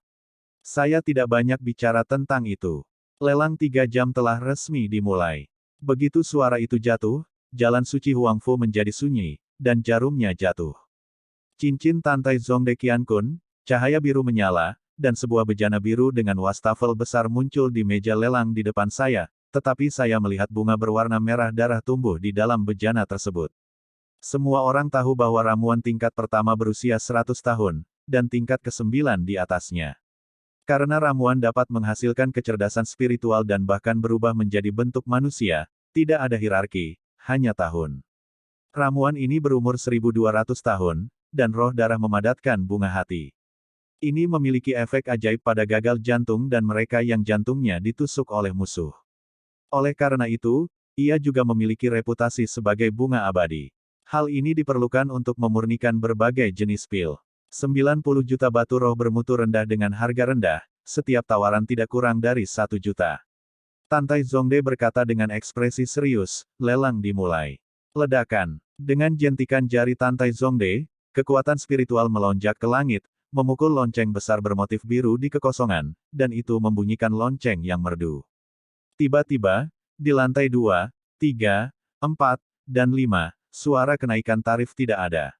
Saya tidak banyak bicara tentang itu. Lelang 3 jam telah resmi dimulai. Begitu suara itu jatuh, jalan suci Huang Fu menjadi sunyi, dan jarumnya jatuh. Cincin Tan Tai Zongde Qiankun, cahaya biru menyala, dan sebuah bejana biru dengan wastafel besar muncul di meja lelang di depan saya, tetapi saya melihat bunga berwarna merah darah tumbuh di dalam bejana tersebut. Semua orang tahu bahwa ramuan tingkat pertama berusia 100 tahun, dan tingkat ke-9 di atasnya. Karena ramuan dapat menghasilkan kecerdasan spiritual dan bahkan berubah menjadi bentuk manusia, tidak ada hierarki, hanya tahun. Ramuan ini berumur 1200 tahun, dan roh darah memadatkan bunga hati. Ini memiliki efek ajaib pada gagal jantung dan mereka yang jantungnya ditusuk oleh musuh. Oleh karena itu, ia juga memiliki reputasi sebagai bunga abadi. Hal ini diperlukan untuk memurnikan berbagai jenis pil. 90 juta batu roh bermutu rendah dengan harga rendah, setiap tawaran tidak kurang dari 1 juta. Tan Tai Zongde berkata dengan ekspresi serius, lelang dimulai. Ledakan. Dengan jentikan jari Tan Tai Zongde, kekuatan spiritual melonjak ke langit, memukul lonceng besar bermotif biru di kekosongan, dan itu membunyikan lonceng yang merdu. Tiba-tiba, di lantai 2, 3, 4, dan 5, suara kenaikan tarif tidak ada.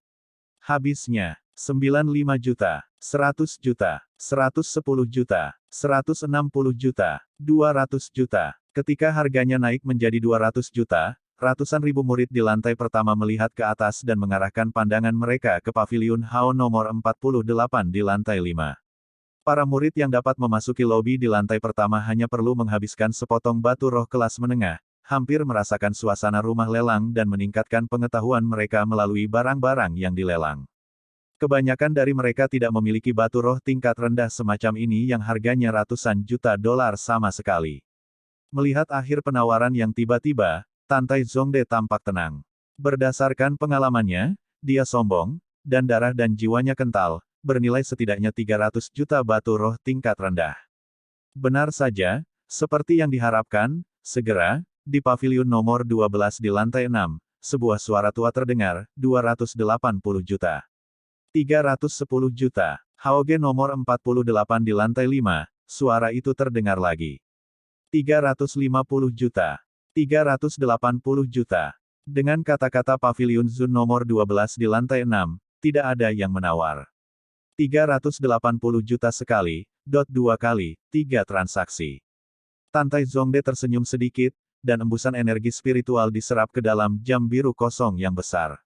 Habisnya, 95 juta, 100 juta, 110 juta, 160 juta, 200 juta. Ketika harganya naik menjadi 200 juta, ratusan ribu murid di lantai pertama melihat ke atas dan mengarahkan pandangan mereka ke paviliun Hao nomor 48 di lantai 5. Para murid yang dapat memasuki lobi di lantai pertama hanya perlu menghabiskan sepotong batu roh kelas menengah, hampir merasakan suasana rumah lelang dan meningkatkan pengetahuan mereka melalui barang-barang yang dilelang. Kebanyakan dari mereka tidak memiliki batu roh tingkat rendah semacam ini yang harganya ratusan juta dolar sama sekali. Melihat akhir penawaran yang tiba-tiba, Tan Tai Zongde tampak tenang. Berdasarkan pengalamannya, dia sombong, dan darah dan jiwanya kental, bernilai setidaknya 300 juta batu roh tingkat rendah. Benar saja, seperti yang diharapkan, segera, di paviliun nomor 12 di lantai 6, sebuah suara tua terdengar, 280 juta. 310 juta. Haoge nomor 48 di lantai 5, suara itu terdengar lagi. 350 juta. 380 juta. Dengan kata-kata paviliun Zun nomor 12 di lantai 6, tidak ada yang menawar. 380 juta sekali, 2 kali, 3 transaksi. Tan Tai Zongde tersenyum sedikit, dan embusan energi spiritual diserap ke dalam jam biru kosong yang besar.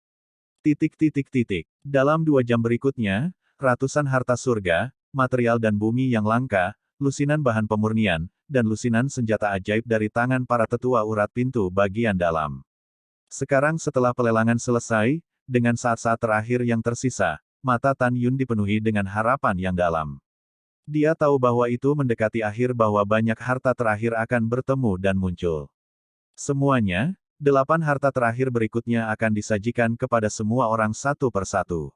Dalam 2 jam berikutnya, ratusan harta surga, material dan bumi yang langka, lusinan bahan pemurnian, dan lusinan senjata ajaib dari tangan para tetua urat pintu bagian dalam. Sekarang setelah pelelangan selesai, dengan saat-saat terakhir yang tersisa, mata Tan Yun dipenuhi dengan harapan yang dalam. Dia tahu bahwa itu mendekati akhir bahwa banyak harta terakhir akan bertemu dan muncul. Semuanya, 8 harta terakhir berikutnya akan disajikan kepada semua orang satu persatu.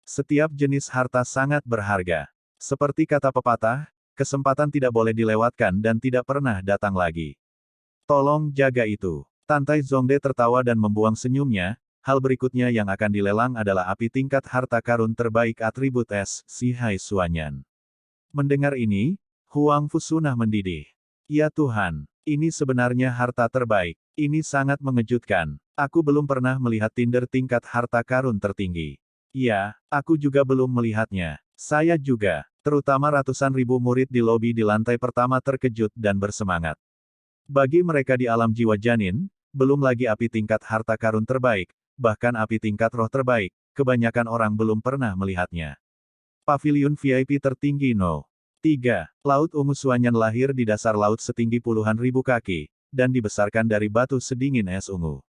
Setiap jenis harta sangat berharga. Seperti kata pepatah, kesempatan tidak boleh dilewatkan dan tidak pernah datang lagi. Tolong jaga itu. Tantai Zongde tertawa dan membuang senyumnya. Hal berikutnya yang akan dilelang adalah api tingkat harta karun terbaik atribut es, si Hai Suanyan. Mendengar ini, Huang Fusunah mendidih. Ya Tuhan, ini sebenarnya harta terbaik. Ini sangat mengejutkan. Aku belum pernah melihat Tinder tingkat harta karun tertinggi. Ya, aku juga belum melihatnya. Saya juga, terutama ratusan ribu murid di lobi di lantai pertama terkejut dan bersemangat. Bagi mereka di alam jiwa janin, belum lagi api tingkat harta karun terbaik, bahkan api tingkat roh terbaik, kebanyakan orang belum pernah melihatnya. Paviliun VIP tertinggi No. 3. Laut Ungu Suanyan lahir di dasar laut setinggi puluhan ribu kaki, dan dibesarkan dari batu sedingin es ungu.